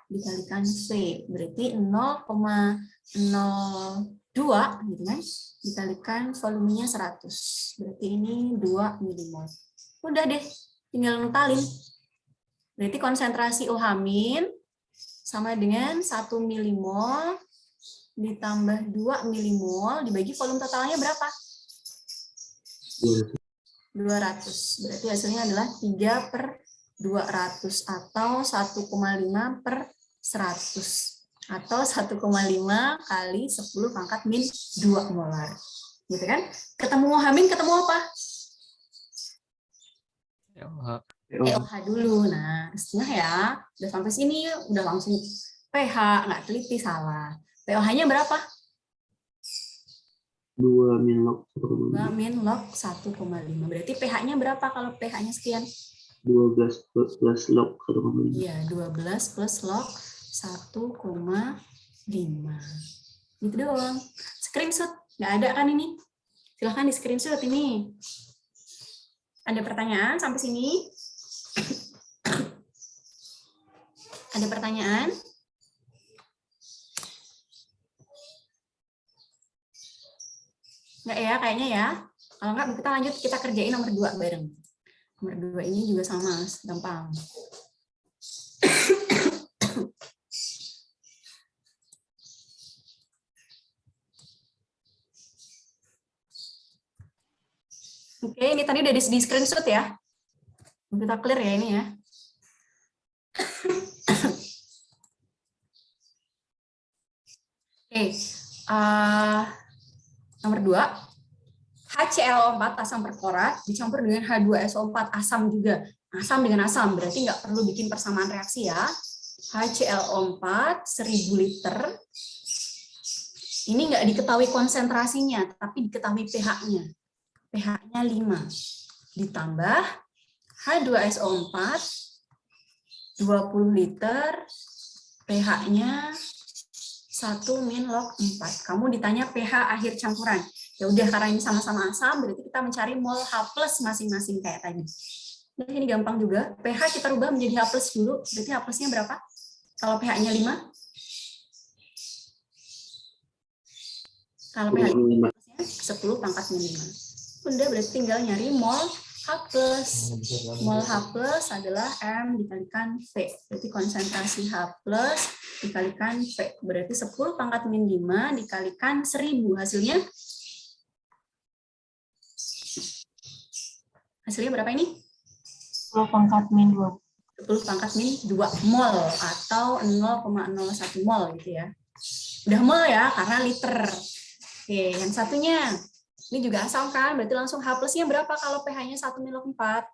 dikalikan V. Berarti 0,02 gitu kan? Dikalikan volumenya 100. Berarti ini 2 milimol. Udah deh, tinggal nutalin. Berarti konsentrasi OH- sama dengan 1 milimol ditambah 2 milimol dibagi volume totalnya berapa? 200. Berarti hasilnya adalah 3/200 atau 1,5/100 atau 1,5 kali 10 pangkat min 2 molar. Gitu kan? Ketemu OH- ketemu apa? pH dulu. Nah, setengah ya. Udah sampai sini, udah langsung pH, nggak teliti salah. pH-nya berapa? 2 min log 2 1,5. min log 1,5. Berarti pH-nya berapa kalau pH-nya sekian? 12 plus log 1,5. Iya, 12 plus log 1,5. Gitu doang. Screenshot. Nggak ada kan ini? Silahkan di screenshot ini. Ada pertanyaan sampai sini? Ada pertanyaan? Enggak ya, kayaknya ya. Kalau enggak, kita lanjut, kita kerjain nomor 2 bareng. Nomor 2 ini juga sama, gampang. Oke, ini tadi udah di screenshot ya. Kita clear ya ini ya. Oke, nomor 2, HClO4 asam perkorat dicampur dengan H2SO4 asam juga. Asam dengan asam, berarti nggak perlu bikin persamaan reaksi ya. HClO4 1000 liter. Ini nggak diketahui konsentrasinya, tapi diketahui pH-nya. pH-nya 5. Ditambah H2SO4 20 liter, pH-nya 1 min log 4. Kamu ditanya pH akhir campuran. Ya udah, karena ini sama-sama asam, berarti kita mencari mol H+ masing-masing kayak tadi. Nah, ini gampang juga. pH kita rubah menjadi H+ dulu. Berarti H+-nya berapa? Kalau pH-nya 5? Kalau pH 5, 10 pangkat min 5. Udah, berarti tinggal nyari mol H+. Mol H+ adalah M dikalikan V. Berarti konsentrasi H+ dikalikan V. Berarti 10 pangkat min 5 dikalikan 1000. Hasilnya berapa ini? 10 pangkat min 2. 10 pangkat min 2 mol atau 0,01 mol gitu ya. Udah mol ya, karena liter. Oke, yang satunya. Ini juga asam kan, berarti langsung H+-nya berapa kalau pH-nya 1 min log 4?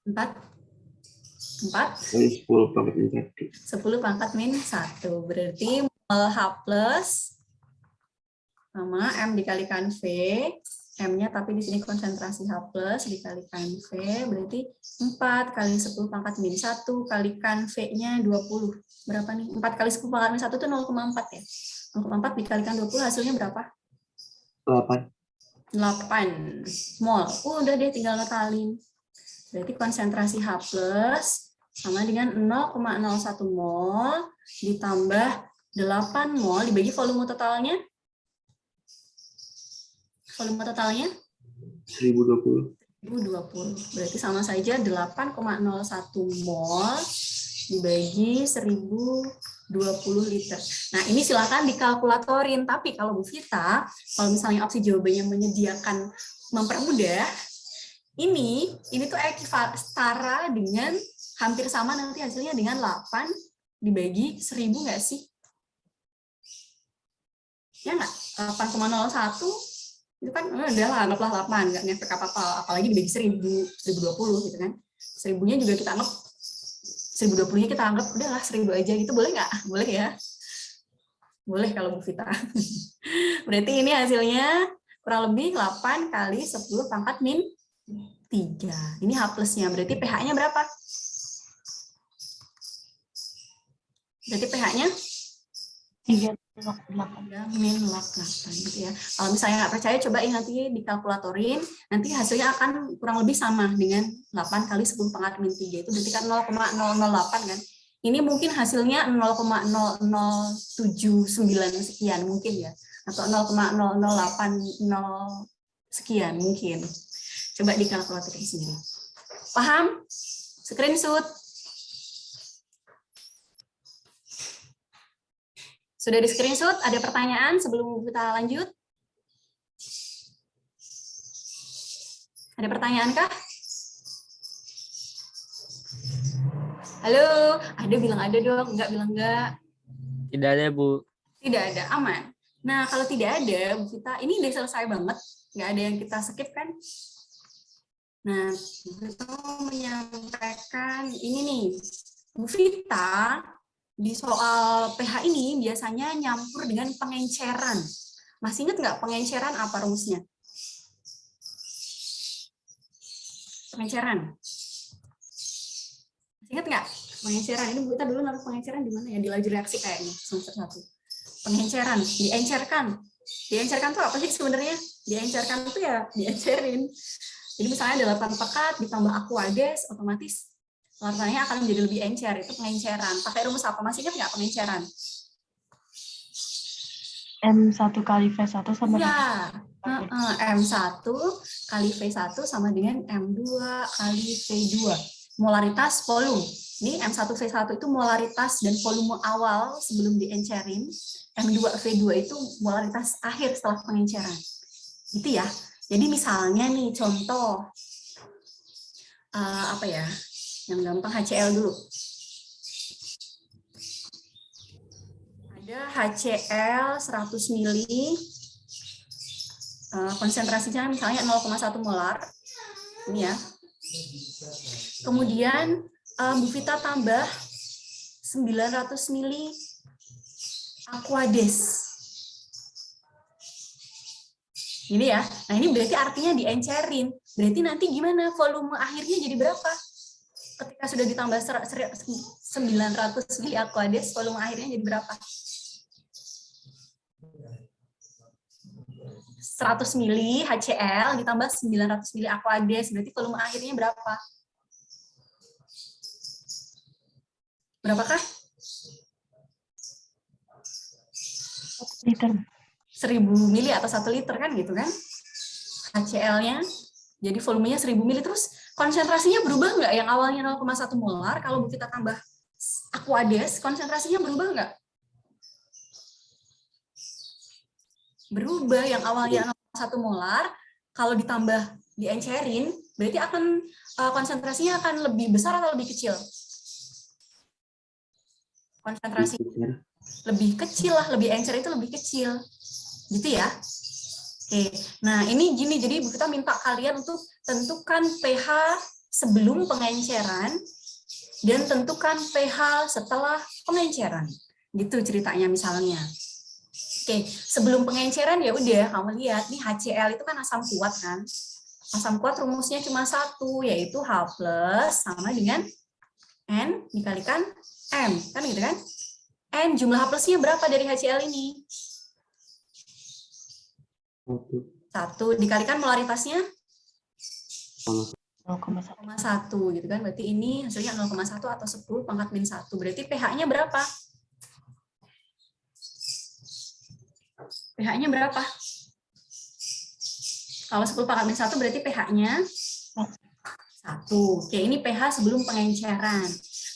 4. 10 pangkat min 1. 10 pangkat min 1. Berarti mol H+ sama M dikalikan V. M-nya tapi di sini konsentrasi H+ dikalikan V, berarti 4 kali 10 pangkat min 1 kalikan V-nya 20. Berapa nih? 4 kali 10 pangkat min 1 itu 0,4 ya. 0,4 dikalikan 20 hasilnya berapa? 8. 8 mol. Udah deh, tinggal ngetalin. Berarti konsentrasi H plus sama dengan 0,01 mol ditambah 8 mol dibagi volume totalnya. Volume totalnya 1020. 1020. Berarti sama saja 8,01 mol dibagi 1020 liter. Nah, ini silakan dikalkulatorin. Tapi kalau Bu Vita, kalau misalnya opsi jawabannya menyediakan mempermudah, ini tuh setara dengan hampir sama nanti hasilnya dengan 8 dibagi 1000 nggak sih? Ya nggak? 8,01 itu kan udah lah, anggaplah 8, nggak ngefek apa-apa, apalagi dibagi 1000, 1020 gitu kan. 1000-nya juga kita anggap, 1020-nya kita anggap udahlah 1000 aja gitu, boleh nggak? Boleh ya? Boleh kalau Bu Vita. Berarti ini hasilnya kurang lebih 8 kali 10 pangkat min 3. Ini H plusnya, berarti pH-nya berapa? Berarti pH-nya 3,8. min log 8 gitu ya. Kalau misalnya nggak percaya, coba nanti dikalkulatorin, nanti hasilnya akan kurang lebih sama dengan 8 kali 10 pangkat min 3, itu berarti kan 0,008 kan. Ini mungkin hasilnya 0,0079 sekian mungkin ya, atau 0,0080 sekian mungkin. Coba dikalkulatorin sendiri. Paham? Screenshot. Sudah di screenshot? Ada pertanyaan sebelum kita lanjut? Ada pertanyaan kah? Halo, ada bilang ada dong, enggak bilang enggak. Tidak ada, Bu. Tidak ada, aman. Nah, kalau tidak ada, Bu Vita, ini udah selesai banget. Nggak ada yang kita skip kan? Nah, Bu Vita mau menyampaikan ini nih. Bu Vita, di soal pH ini biasanya nyampur dengan pengenceran. Masih ingat nggak pengenceran apa rumusnya? Pengenceran. Masih ingat nggak? Pengenceran. Ini Bu Vita dulu naruh pengenceran di mana ya? Di laju reaksi kayaknya, semester 1. Pengenceran, diencerkan. Diencerkan tuh apa sih sebenarnya? Diencerkan itu ya diencerin. Jadi misalnya ada 8 pekat ditambah aquades, otomatis warnanya akan menjadi lebih encer, itu pengenceran. Pakai rumus apa? Masih ingat nggak pengenceran? M1 kali V1 sama Ya, M1 kali V1 sama dengan M2 kali V2. Molaritas volume. Ini M1 V1 itu molaritas dan volume awal sebelum diencerin. M2 V2 itu molaritas akhir setelah pengenceran. Gitu ya. Jadi misalnya nih contoh apa ya? Yang gampang HCl dulu. Ada HCl 100 ml, konsentrasinya misalnya 0,1 molar. Ini ya. Kemudian Bu Vita tambah 900 ml aquades. Ini ya. Nah, ini berarti artinya diencerin. Berarti nanti gimana? Volume akhirnya jadi berapa? Ketika sudah ditambah 900 ml aquades, volume akhirnya jadi berapa? 100 ml HCl ditambah 900 ml aquades, berarti volume akhirnya berapa? Berapakah? 1 liter. 1000 ml atau 1 liter kan gitu kan? HCl-nya. Jadi volumenya 1000 ml. Terus konsentrasinya berubah nggak? Yang awalnya 0,1 molar, kalau kita tambah aquades, konsentrasinya berubah nggak? Berubah. Yang awalnya 0,1 molar, kalau ditambah diencerin, berarti akan konsentrasinya akan lebih besar atau lebih kecil? Konsentrasi lebih kecil lah, lebih encer itu lebih kecil. Gitu ya. Oke, nah ini gini, jadi kita minta kalian untuk tentukan pH sebelum pengenceran dan tentukan pH setelah pengenceran. Gitu ceritanya misalnya. Oke, sebelum pengenceran ya udah kamu lihat nih HCl itu kan asam kuat kan. Asam kuat rumusnya cuma satu, yaitu H+ sama dengan N dikalikan M, kan gitu kan? N jumlah H+-nya berapa dari HCl ini? 1 dikalikan molaritasnya 0,1. 0,1 gitu kan. Berarti ini hasilnya 0,1 atau 10 pangkat min 1. Berarti pH-nya berapa? pH-nya berapa? Kalau 10 pangkat min 1 berarti pH-nya 1. Oke, ini pH sebelum pengenceran.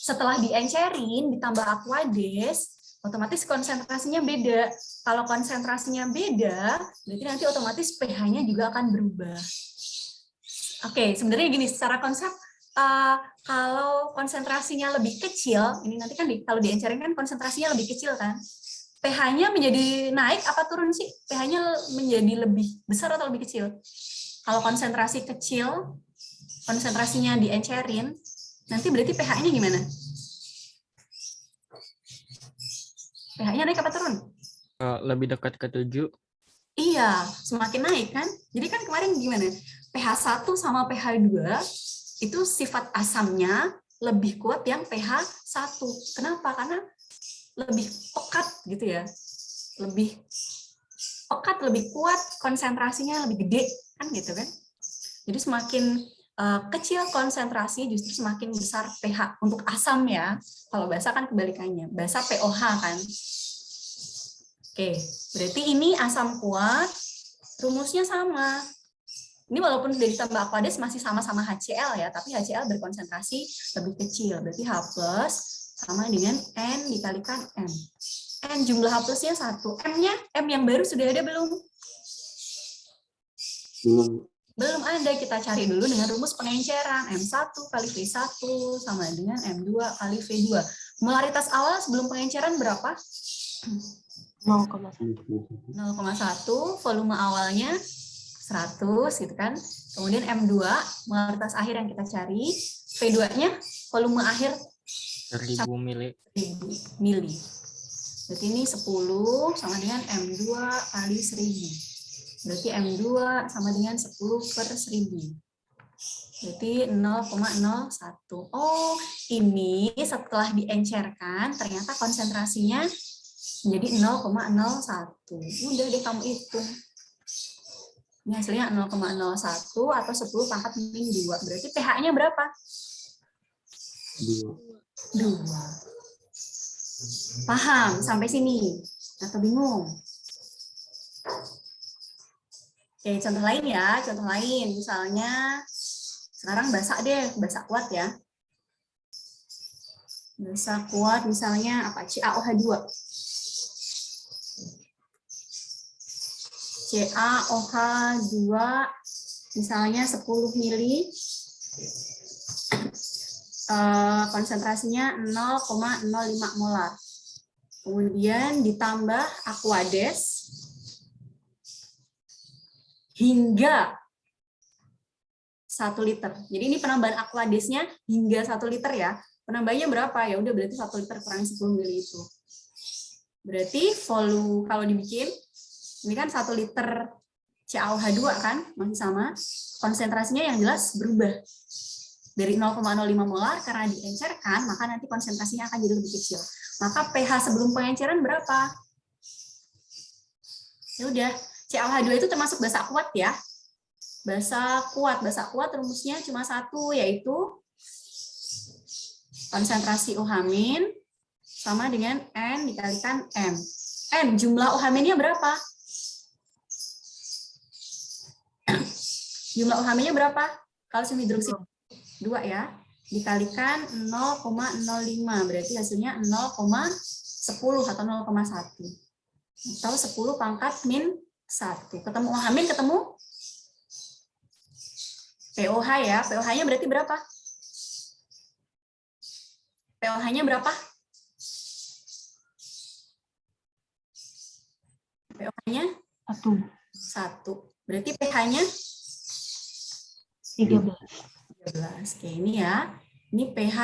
Setelah diencerin ditambah aquades, otomatis konsentrasinya beda. Kalau konsentrasinya beda, berarti nanti otomatis pH-nya juga akan berubah. Oke, sebenarnya gini, secara konsep, kalau konsentrasinya lebih kecil, ini nanti kan kalau diencerin kan konsentrasinya lebih kecil kan, pH-nya menjadi naik apa turun sih? pH-nya menjadi lebih besar atau lebih kecil? Kalau konsentrasi kecil, konsentrasinya diencerin, nanti berarti pH-nya gimana? pH-nya naik apa turun? Lebih dekat ke 7. Iya, semakin naik kan? Jadi kan kemarin gimana? pH 1 sama pH 2 itu sifat asamnya lebih kuat yang pH 1. Kenapa? Karena lebih pekat gitu ya. Lebih pekat, lebih kuat, konsentrasinya lebih gede kan gitu kan. Jadi semakin kecil konsentrasi justru semakin besar pH untuk asam ya. Kalau basa kan kebalikannya. Basa POH kan. Oke, berarti ini asam kuat, rumusnya sama. Ini walaupun sudah ditambah aquades masih sama-sama HCl ya, tapi HCl berkonsentrasi lebih kecil. Berarti H plus sama dengan N dikalikan M. N jumlah H plusnya 1. M-nya, M yang baru sudah ada belum? Belum ada, kita cari dulu dengan rumus pengenceran. M1 kali V1 sama dengan M2 kali V2. Molaritas awal sebelum pengenceran berapa? 0,1. 0,1, volume awalnya 100 gitu kan. Kemudian M2, molaritas akhir yang kita cari. V2-nya volume akhir 1000 mili. 1000 mili. Berarti ini 10 sama dengan M2 kali 1000. Berarti M2 sama dengan 10 per 1000. Berarti 0,01. Oh, ini setelah diencerkan ternyata konsentrasinya menjadi 0,01. Udah deh kamu hitung. Ini hasilnya 0,01 atau 10 pangkat min 2. Berarti pH-nya berapa? 2. Paham sampai sini? Atau bingung? Oke, contoh lain ya. Contoh lain. Misalnya, sekarang basa deh. Basa kuat ya. Basa kuat misalnya apa? CaOH2. CaOH2 misalnya 10 mili, konsentrasinya 0,05 molar. Kemudian ditambah aquades hingga 1 liter. Jadi ini penambahan aquadesnya hingga 1 liter ya. Penambahannya berapa? Ya udah berarti 1 liter kurang 10 mili itu. Berarti volume kalau dibikin ini kan 1 liter CaOH2 kan, masih sama. Konsentrasinya yang jelas berubah. Dari 0,05 molar, karena diencerkan, maka nanti konsentrasinya akan jadi lebih kecil. Maka pH sebelum pengenceran berapa? Ya udah, CaOH2 itu termasuk basa kuat ya. Basa kuat rumusnya cuma 1, yaitu konsentrasi OH- sama dengan N dikalikan M. N, jumlah OH-nya berapa? Jumlah OH-nya berapa? Kalsium hidroksida 2 ya. Dikalikan 0,05. Berarti hasilnya 0,10 atau 0,1. Atau 10 pangkat min 1. Ketemu OH- ketemu POH ya. POH-nya berarti berapa? POH-nya berapa? POH-nya 1. Berarti pH-nya 13. 13. Oke, ini ya. Ini pH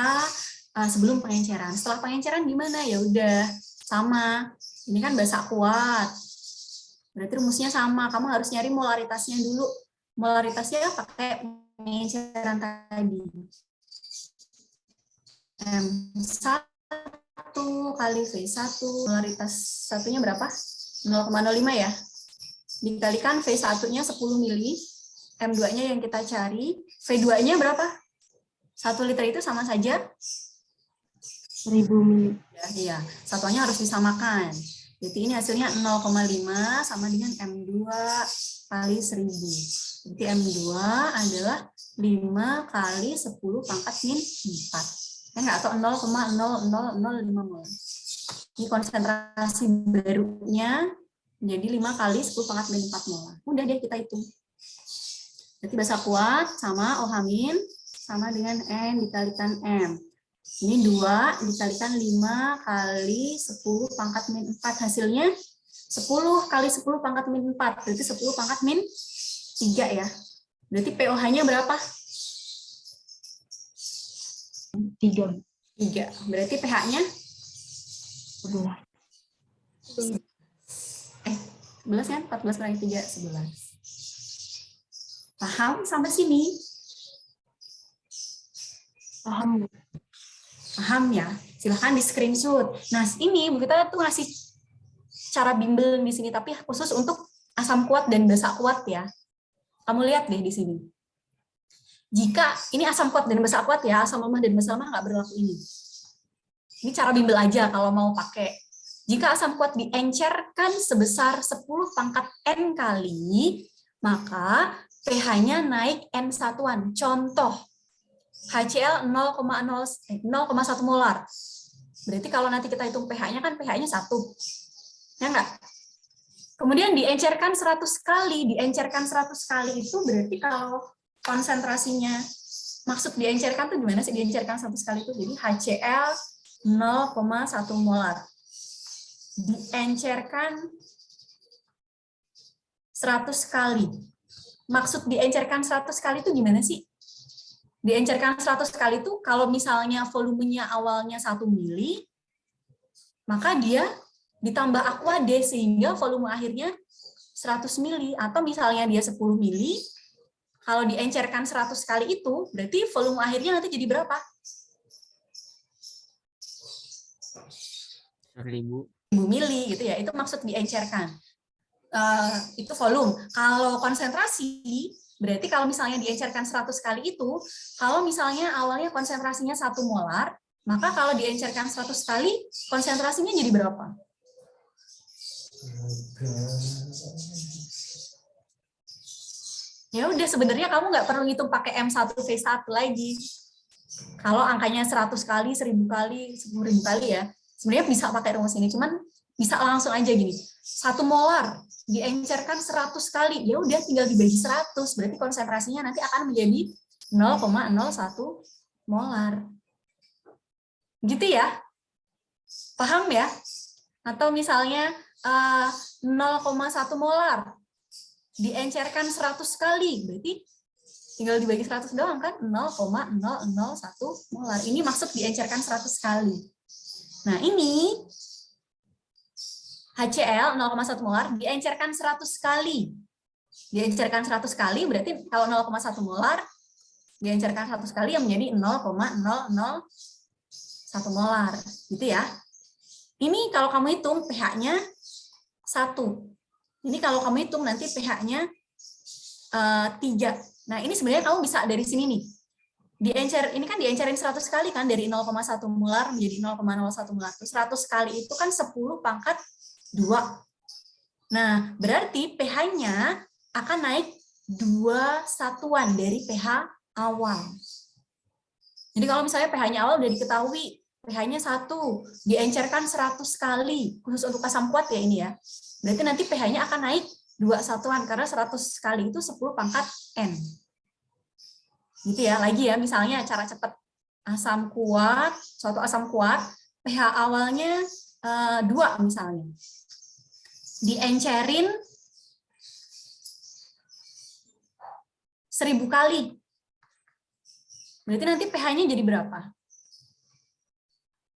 sebelum pengenceran. Setelah pengenceran gimana? Ya udah sama. Ini kan basa kuat. Berarti rumusnya sama. Kamu harus nyari molaritasnya dulu. Molaritasnya pakai pengenceran tadi. M1 kali V1. Molaritas satunya berapa? 0,05 ya. Dikalikan V1-nya 10 mili. M2-nya yang kita cari. V2-nya berapa? 1 liter itu sama saja? 1000 mili. Iya, satuannya harus disamakan. Jadi ini hasilnya 0,5 sama dengan M2 kali 1000. Jadi M2 adalah 5 kali 10 pangkat min 4. Enggak, atau 0,00005 mol. Ini konsentrasi barunya menjadi 5 kali 10 pangkat min 4 mol. Udah deh kita hitung. Berarti basa kuat sama OH- sama dengan N dikalikan M. Ini 2 dikalikan 5 kali 10 pangkat min 4. Hasilnya 10 kali 10 pangkat min 4. Berarti 10 pangkat min 3 ya. Berarti pOH-nya berapa? 3. 3. Berarti pH-nya 11. 11 kan? 14 kali 3, 11. Paham sampai sini? Paham, Bu? Paham ya? Silahkan di screenshot. Nah, ini Bu kita tuh ngasih cara bimbel di sini, tapi khusus untuk asam kuat dan basa kuat ya. Kamu lihat deh di sini. Jika ini asam kuat dan basa kuat ya, asam lemah dan basa lemah nggak berlaku ini. Ini cara bimbel aja kalau mau pakai. Jika asam kuat diencerkan sebesar 10 pangkat N kali, maka pH-nya naik N satuan. Contoh, HCl 0,1 molar. Berarti kalau nanti kita hitung pH-nya kan pH-nya 1. Ya enggak? Kemudian diencerkan 100 kali. Diencerkan 100 kali itu berarti kalau konsentrasinya, maksud diencerkan tuh gimana sih diencerkan 100 kali itu? Jadi HCl 0,1 molar. Diencerkan 100 kali. Maksud diencerkan 100 kali itu gimana sih? Diencerkan 100 kali itu kalau misalnya volumenya awalnya 1 mili, maka dia ditambah aqua D sehingga volume akhirnya 100 mili. Atau misalnya dia 10 mili, kalau diencerkan 100 kali itu, berarti volume akhirnya nanti jadi berapa? 1000. 1000 mili gitu ya. Itu maksud diencerkan. Itu volume. Kalau konsentrasi, berarti kalau misalnya diencerkan 100 kali itu, kalau misalnya awalnya konsentrasinya 1 molar, maka kalau diencerkan 100 kali, konsentrasinya jadi berapa? Ya udah, sebenarnya kamu nggak perlu ngitung pakai M1V1 lagi. Kalau angkanya 100 kali, 1000 kali, 10.000 kali ya, sebenarnya bisa pakai rumus ini, cuman bisa langsung aja gini. 1 molar diencerkan 100 kali, ya udah tinggal dibagi 100, berarti konsentrasinya nanti akan menjadi 0,01 molar. Gitu ya? Paham ya? Atau misalnya 0,1 molar diencerkan 100 kali, berarti tinggal dibagi 100 doang kan? 0,001 molar. Ini maksud diencerkan 100 kali. Nah, ini HCl 0,1 molar diencerkan 100 kali. Diencerkan 100 kali berarti kalau 0,1 molar diencerkan 100 kali yang menjadi 0,001 molar. Gitu ya. Ini kalau kamu hitung pH-nya 1. Ini kalau kamu hitung nanti pH-nya 3. Nah, ini sebenarnya kamu bisa dari sini nih. Ini kan diencerin 100 kali kan, dari 0,1 molar menjadi 0,01 molar. 100 kali itu kan 10 pangkat 2. Nah, berarti pH-nya akan naik 2 satuan dari pH awal. Jadi kalau misalnya pH-nya awal udah diketahui, pH-nya 1, diencerkan 100 kali, khusus untuk asam kuat ya ini ya. Berarti nanti pH-nya akan naik 2 satuan, karena 100 kali itu 10 pangkat N. Gitu ya, lagi ya, misalnya cara cepat. Asam kuat, suatu asam kuat, pH awalnya 2 misalnya. Diencerin 1000 kali. Berarti nanti pH-nya jadi berapa?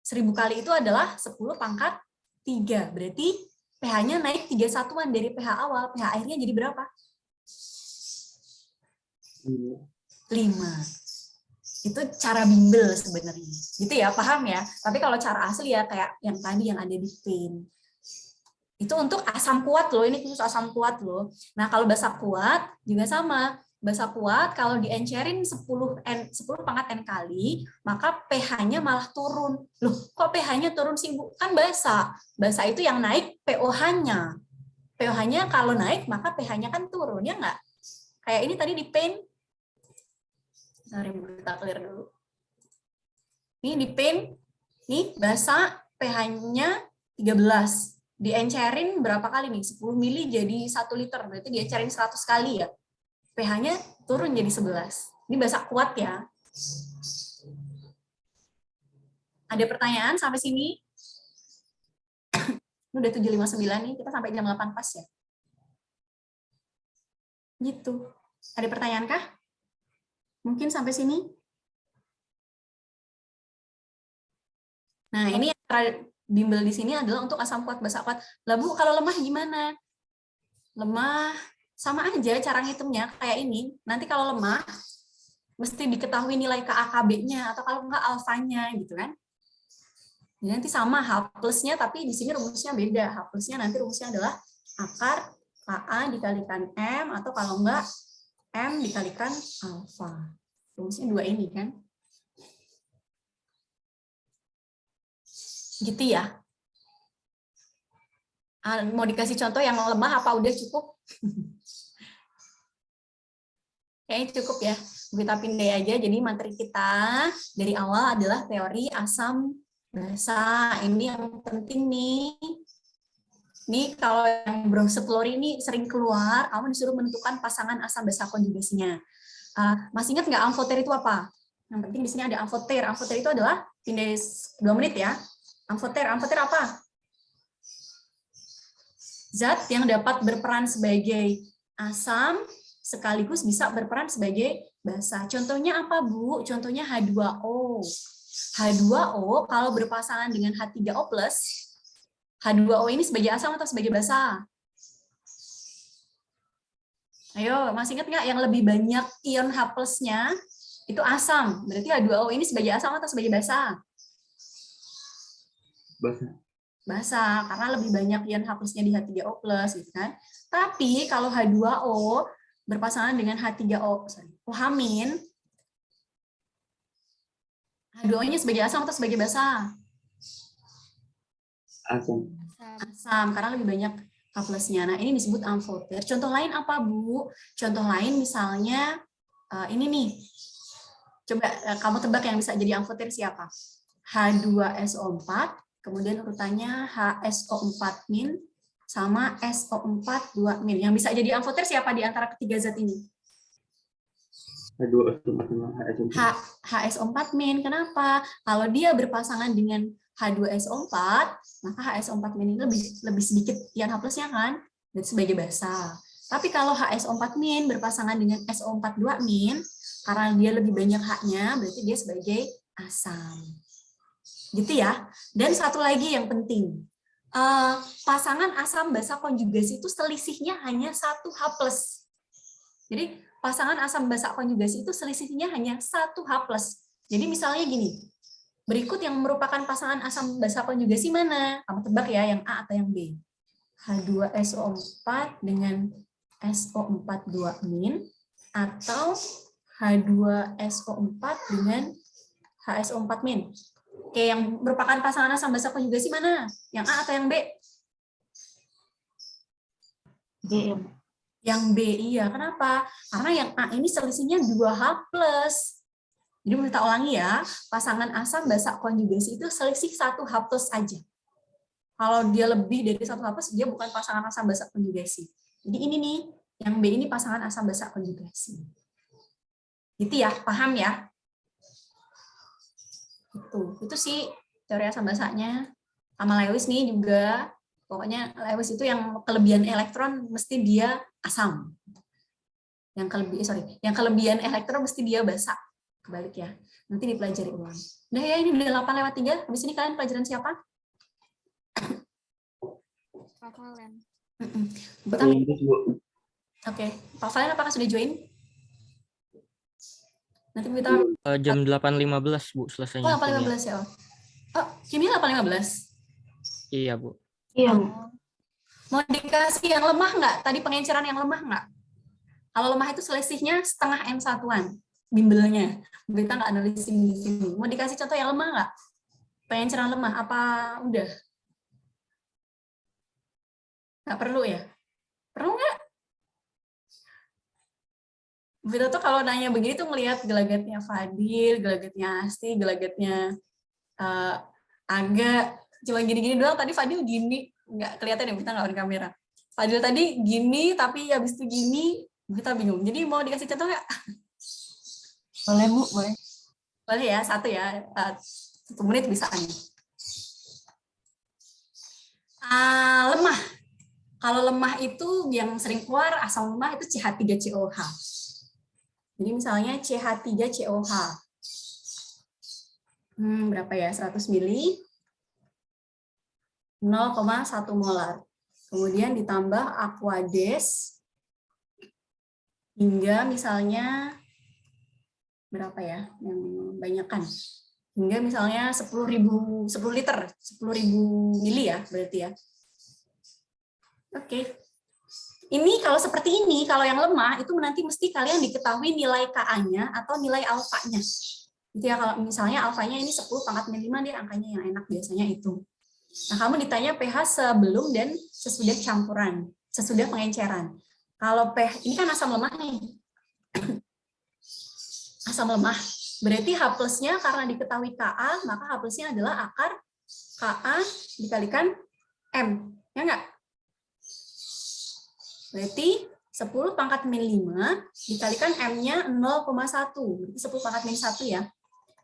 1000 kali itu adalah 10 pangkat 3. Berarti pH-nya naik 3 satuan dari pH awal. pH akhirnya jadi berapa? 5. Itu cara bimbel sebenarnya. Gitu ya, paham ya? Tapi kalau cara asli ya kayak yang tadi yang ada di pin. Itu untuk asam kuat loh, ini khusus asam kuat loh. Nah, kalau basa kuat juga sama. basa kuat kalau diencerin 10 pangkat N kali, maka pH-nya malah turun. Loh, kok pH-nya turun sih, Bu? Kan basa. Basa itu yang naik pOH-nya. pOH-nya kalau naik, maka pH-nya kan turun, ya nggak? Kayak ini tadi di paint. Sorry, kita clear dulu. Ini di paint, nih basa, pH-nya 13. Diencerin berapa kali nih? 10 mili jadi 1 liter. Berarti diencerin 100 kali ya. pH-nya turun jadi 11. Ini basa kuat ya. Ada pertanyaan sampai sini? Ini udah 7:59 nih, kita sampai jam 8 pas ya. Gitu. Ada pertanyaan kah? Mungkin sampai sini? Nah, ini yang bimbel di sini adalah untuk asam kuat, basa kuat. Lah Bu, kalau lemah gimana? Lemah sama aja cara ngitungnya kayak ini. Nanti kalau lemah mesti diketahui nilai KAKB-nya atau kalau enggak alfanya gitu kan. Jadi nanti sama H plusnya, tapi di sini rumusnya beda. H plusnya nanti rumusnya adalah akar KA dikalikan M atau kalau enggak M dikalikan alfa. Rumusnya 2 ini kan. Gitu ya. Mau dikasih contoh yang lemah apa udah cukup? Kayaknya cukup ya. Kita pindai aja. Jadi materi kita dari awal adalah teori asam basa. Ini yang penting nih. Nih kalau yang browser ini sering keluar, kamu disuruh menentukan pasangan asam basa konjugasinya. Masih ingat nggak amfoter itu apa? Yang penting di sini ada amfoter. Amfoter itu adalah pindai 2 menit ya. Amfoter apa? Zat yang dapat berperan sebagai asam sekaligus bisa berperan sebagai basa. Contohnya apa, Bu? Contohnya H2O. H2O kalau berpasangan dengan H3O+, H2O ini sebagai asam atau sebagai basa? Ayo, masih ingat nggak yang lebih banyak ion H plus-nya itu asam. Berarti H2O ini sebagai asam atau sebagai basa? Basa. Basa, karena lebih banyak ion H plus-nya di H3O+, gitu kan. Tapi kalau H2O berpasangan dengan H3O, H-, H2O-nya sebagai asam atau sebagai basa? Asam. Asam, karena lebih banyak H plus-nya. Nah, ini disebut amfoter. Contoh lain apa, Bu? Contoh lain misalnya, ini nih. Coba kamu tebak yang bisa jadi amfoter siapa? H2SO4, kemudian urutannya HSO4- sama SO4 2-. Yang bisa jadi amfoter siapa di antara ketiga zat ini? H2SO4 sama HSO4. HSO4-. Kenapa? Kalau dia berpasangan dengan H2SO4, maka HSO4- ini lebih sedikit ion H plus-nya kan? Dan sebagai basa. Tapi kalau HSO4- berpasangan dengan SO4 2-, karena dia lebih banyak H-nya, berarti dia sebagai asam. Gitu ya. Dan satu lagi yang penting. Pasangan asam basa konjugasi itu selisihnya hanya 1 H plus. Jadi pasangan asam basa konjugasi itu selisihnya hanya 1 H plus. Jadi misalnya gini, berikut yang merupakan pasangan asam basa konjugasi mana? Kamu tebak ya, yang A atau yang B? H2SO4 dengan SO4 2- atau H2SO4 dengan HSO4-. Oke, yang merupakan pasangan asam basa konjugasi mana? Yang A atau yang B? B. Yang B, iya. Kenapa? Karena yang A ini selisihnya 2H+. Jadi kita ulangi ya, pasangan asam basa konjugasi itu selisih 1H+ aja. Kalau dia lebih dari 1H+, dia bukan pasangan asam basa konjugasi. Jadi ini nih, yang B ini pasangan asam basa konjugasi. Gitu ya, paham ya? Itu sih teori asam basanya. Sama Lewis nih juga, pokoknya Lewis itu yang kelebihan elektron mesti dia asam. Yang kelebihan elektron mesti dia basa. Kebalik ya. Nanti dipelajari ulang. Nah ya, ini udah 8:03. Habis ini kalian pelajaran siapa? Pak Valen. Oke, Pak Valen apakah sudah join? Nanti kita Jam 8.15 Bu selesainya. 8:15 ya. Oh, kimia 8:15. Iya Bu. Iya. Mau dikasih yang lemah nggak? Tadi pengenceran yang lemah nggak? Kalau lemah itu selisihnya setengah M satuan, bimbelnya. Kita nggak analisis di sini. Mau dikasih contoh yang lemah nggak? Pengenceran lemah, apa udah? Nggak perlu ya? Perlu nggak? Kita tuh kalau nanya begini tuh ngelihat gelagatnya Fadil, gelagatnya Asti, gelagatnya Aga. Cuma gini-gini doang, tadi Fadil gini. Nggak kelihatan ya, kita nggak on kamera. Fadil tadi gini, tapi habis itu gini, kita bingung. Jadi mau dikasih contoh nggak? Boleh Bu, boleh. Boleh ya, satu ya. 1 menit bisa nih. Lemah. Kalau lemah itu yang sering keluar asam lemah itu CH3COH. Jadi misalnya CH3COH. Berapa ya? 100 mili. 0,1 molar. Kemudian ditambah Aquades hingga misalnya berapa ya? Yang banyakkan. Hingga misalnya 10 liter, 10.000 mili ya berarti ya. Oke. Ini kalau seperti ini, kalau yang lemah itu nanti mesti kalian diketahui nilai Ka-nya atau nilai alfanya. Gitu ya, kalau misalnya alfanya ini 10⁻⁵ dia angkanya yang enak biasanya itu. Nah, kamu ditanya pH sebelum dan sesudah campuran, sesudah pengenceran. Kalau pH ini kan asam lemah nih. Asam lemah. Berarti H plus-nya karena diketahui Ka, maka H plus-nya adalah akar Ka dikalikan M. Ya enggak? Berarti 10⁻⁵ dikalikan M-nya 0,1. Berarti 10⁻⁻1 ya.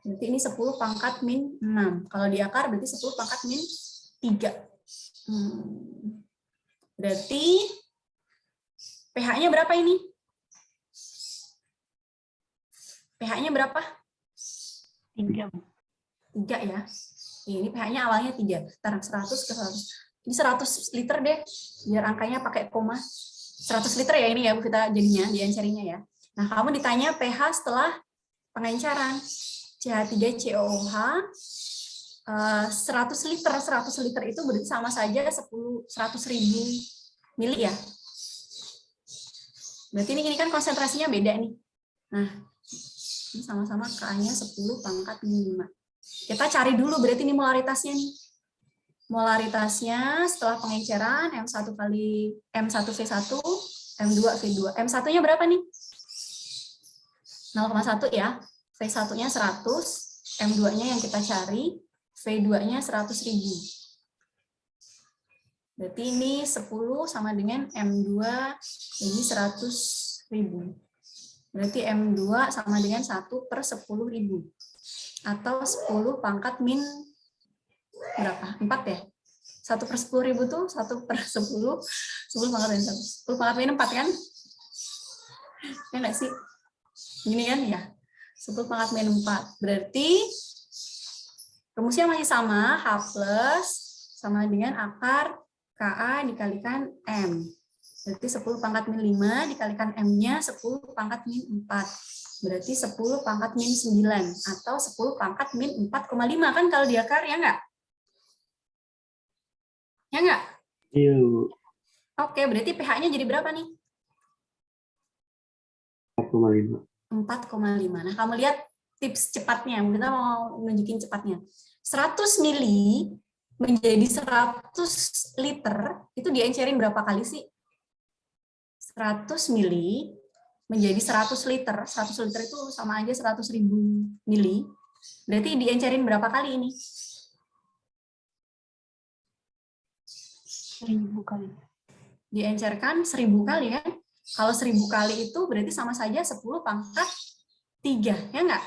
Berarti ini 10⁻⁻6. Kalau di akar berarti 10⁻⁻3. Berarti pH-nya berapa ini? pH-nya berapa? 3 Bu. 3 ya. Ini pH-nya awalnya 3. Sekarang 100 ke 100. Ini 100 liter deh. Biar angkanya pakai koma. 100 liter ya ini ya Bu kita jadinya, diencerinya ya. Nah, kamu ditanya pH setelah pengenceran. CH3COOH 100 liter itu berarti sama saja 100.000 mili ya. Berarti ini kan konsentrasinya beda nih. Nah, ini sama-sama Ka-nya 10⁻⁵. Kita cari dulu berarti ini molaritasnya nih. Molaritasnya setelah pengenceran M1 kali M1V1, M2V2. M1-nya berapa nih? 0,1 ya. V1-nya 100, M2-nya yang kita cari, V2-nya 100.000. Berarti ini 10 sama dengan M2, ini 100.000. Berarti M2 sama dengan 1 per 10.000. Atau 10⁻⁻, berapa? 4 ya? 1 per 10.000 tuh 1 per 10, 10⁻⁻1. 10⁻⁻4 kan? Ya nggak sih? Gini kan ya? 10⁻⁻4. Berarti rumusnya masih sama, H plus sama dengan akar Ka dikalikan M. Berarti 10⁻⁵ dikalikan M-nya 10⁻⁴. Berarti 10⁻⁹ atau 10⁻⁴,5 kan kalau di akar ya enggak? Ya enggak? Iya, Bu. Oke, berarti pH-nya jadi berapa nih? 4,5. 4,5. Nah, kamu lihat tips cepatnya. Kita mau nunjukin cepatnya. 100 mili menjadi 100 liter, itu diencerin berapa kali sih? 100 mili menjadi 100 liter. 100 liter itu sama aja 100.000 mili. Berarti diencerin berapa kali ini? 1.000 kali. Diencerkan 1.000 kali kan? Kalau 1.000 kali itu berarti sama saja 10⁻3, ya enggak?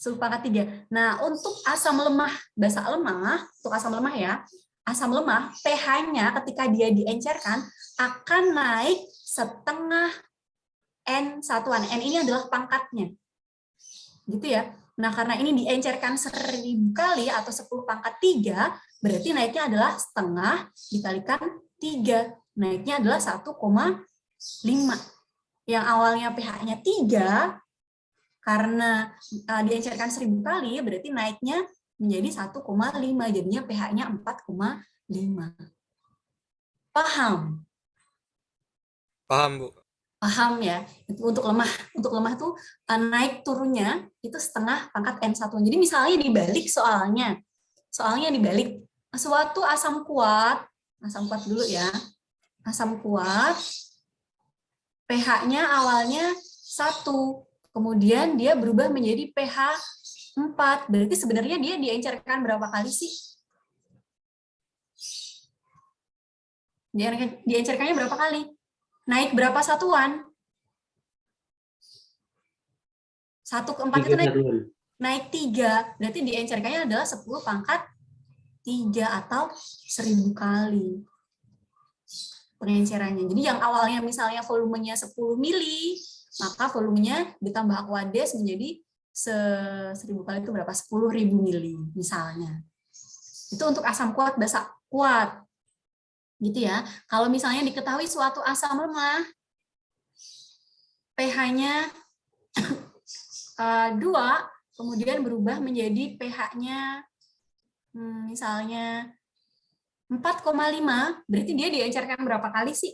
10⁻3. Nah, untuk asam lemah, basa lemah, untuk asam lemah ya, asam lemah pH-nya ketika dia diencerkan akan naik setengah N satuan. N ini adalah pangkatnya. Gitu ya. Nah, karena ini diencerkan 1.000 kali atau 10⁻3, berarti naiknya adalah setengah dikalikan 3. Naiknya adalah 1,5. Yang awalnya pH-nya 3, karena diencerkan 1.000 kali, berarti naiknya menjadi 1,5. Jadinya pH-nya 4,5. Paham? Paham, Bu. Paham ya? Itu untuk lemah. Untuk lemah tuh naik turunnya itu setengah pangkat N1. Jadi misalnya dibalik soalnya. Soalnya dibalik. Suatu asam kuat dulu ya. Asam kuat, pH-nya awalnya 1. Kemudian dia berubah menjadi pH 4. Berarti sebenarnya dia diencerkan berapa kali sih? Diencerkannya berapa kali? Naik berapa satuan? 1 ke 4 itu 3 satuan. naik 3. Berarti diencerkannya adalah 10 pangkat 3 atau 1000 kali pengencerannya. Jadi yang awalnya misalnya volumenya 10 mili, maka volumenya ditambah Aquades menjadi 1000 kali itu berapa? 10.000 mili misalnya. Itu untuk asam kuat, basa kuat. Gitu ya. Kalau misalnya diketahui suatu asam lemah, pH-nya 2, kemudian berubah menjadi pH-nya misalnya 4,5, berarti dia diencerkan berapa kali sih?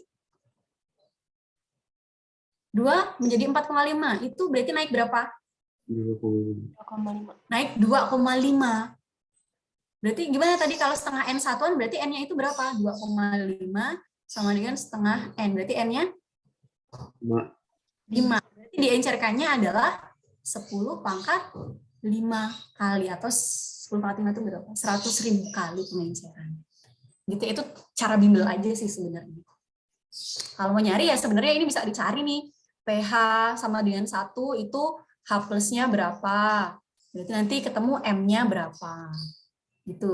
2 menjadi 4,5, itu berarti naik berapa? 2,5. Naik 2,5. Berarti gimana tadi kalau setengah N satuan, berarti N-nya itu berapa? 2,5 sama dengan setengah N. Berarti N-nya 5. Berarti diencerkannya adalah 10 pangkat 5 kali. Atau 10 pangkat 5 itu berapa? 100.000 kali pengenceran. Gitu, itu cara bimbel aja sih sebenarnya. Kalau mau nyari ya sebenarnya ini bisa dicari nih. pH sama dengan 1 itu H plusnya berapa. Berarti nanti ketemu M-nya berapa. Gitu.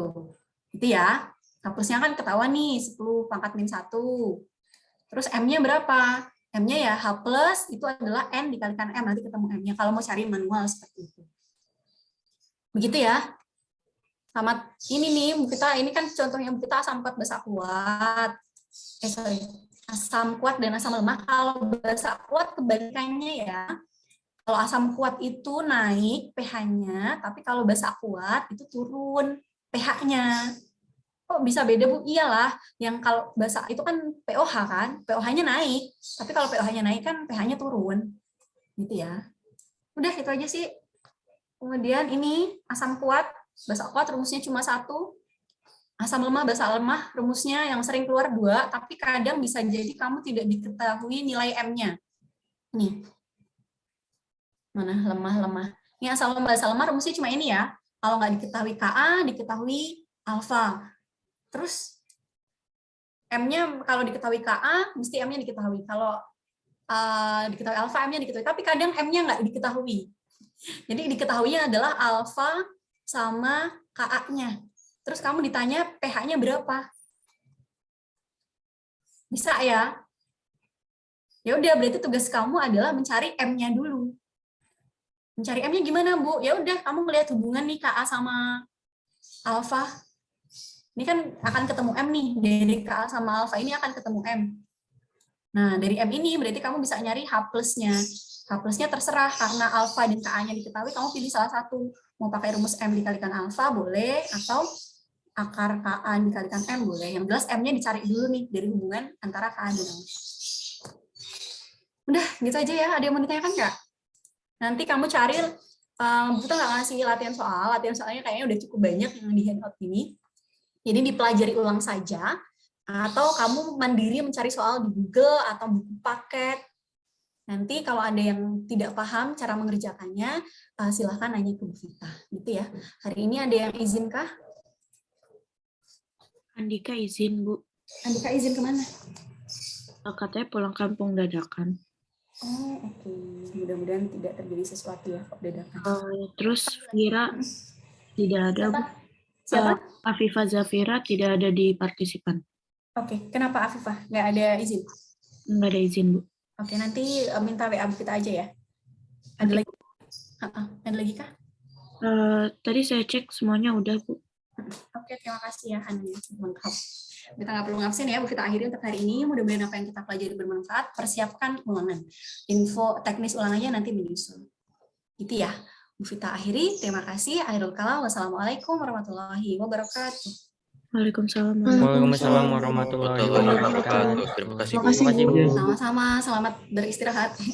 Itu ya. H plusnya kan ketahuan nih 10 pangkat min 1. Terus M-nya berapa? M-nya ya H plus itu adalah N dikalikan M. Nanti ketemu M-nya. Kalau mau cari manual seperti itu. Begitu ya. Sama ini nih, ini kan contohnya kita asam kuat, basa kuat. Asam kuat dan asam lemah. Kalau basa kuat kebalikannya ya. Kalau asam kuat itu naik pH-nya, tapi kalau basa kuat itu turun pH-nya. Kok bisa beda, Bu? Iyalah, yang kalau basa itu kan pOH kan, pOH-nya naik. Tapi kalau pOH-nya naik kan pH-nya turun. Gitu ya. Udah, itu aja sih. Kemudian ini asam kuat, basa kuat rumusnya cuma 1. Asam lemah, basa lemah rumusnya yang sering keluar 2, tapi kadang bisa jadi kamu tidak diketahui nilai M-nya. Nih. Mana lemah. Ini asam lemah, basa lemah rumusnya cuma ini ya. Kalau nggak diketahui Ka, diketahui alfa. Terus M-nya kalau diketahui Ka, mesti M-nya diketahui. Kalau diketahui alfa, M-nya diketahui. Tapi kadang M-nya nggak diketahui. Jadi diketahuinya adalah alfa sama Ka-nya. Terus kamu ditanya pH-nya berapa? Bisa ya? Ya udah, berarti tugas kamu adalah mencari M-nya dulu. Mencari M-nya gimana, Bu? Ya udah, kamu melihat hubungan nih Ka sama alfa. Ini kan akan ketemu M nih, dari Ka sama alfa ini akan ketemu M. Nah, dari M ini berarti kamu bisa nyari H plusnya. H plusnya terserah, karena alfa dan Ka-nya diketahui, kamu pilih salah satu. Mau pakai rumus M dikalikan alfa boleh, atau akar Ka dikalikan M boleh. Yang jelas M-nya dicari dulu nih, dari hubungan antara Ka dan alfa. Udah, gitu aja ya. Ada yang mau ditanyakan nggak? Nanti kamu cari, kita nggak ngasih latihan soalnya kayaknya udah cukup banyak yang di handout ini. Jadi dipelajari ulang saja, atau kamu mandiri mencari soal di Google atau buku paket. Nanti kalau ada yang tidak paham cara mengerjakannya, silahkan nanya ke Bu Vita. Gitu ya. Hari ini ada yang izinkah? Andika izin, Bu. Andika izin kemana? Katanya pulang kampung dadakan. Oh, oke. Mudah-mudahan tidak terjadi sesuatu ya kok dadakan. Terus Vira tidak ada, Bu. Siapa? Afifah Zafira tidak ada di partisipan. Oke, kenapa Afifah? Nggak ada izin? Nggak ada izin, Bu. Oke, nanti minta WA kita aja ya. Ada lagi? Ada lagi kah? Tadi saya cek semuanya udah, Bu. Oke, terima kasih ya Hana. Lengkap. Kita nggak perlu ngabsen ya, Bu. Kita akhiri untuk hari ini. Mudah-mudahan apa yang kita pelajari bermanfaat. Persiapkan ulangan. Info teknis ulangannya nanti menyusul. Gitu ya. Bu Vita akhiri. Terima kasih. Akhirul kalam. Wassalamualaikum warahmatullahi wabarakatuh. Waalaikumsalam. Waalaikumsalam warahmatullahi Warahmatullahi wabarakatuh. wabarakatuh. Terima kasih, Bu. Terima kasih, Terima kasih, Bu. Bu. Sama-sama, selamat beristirahat.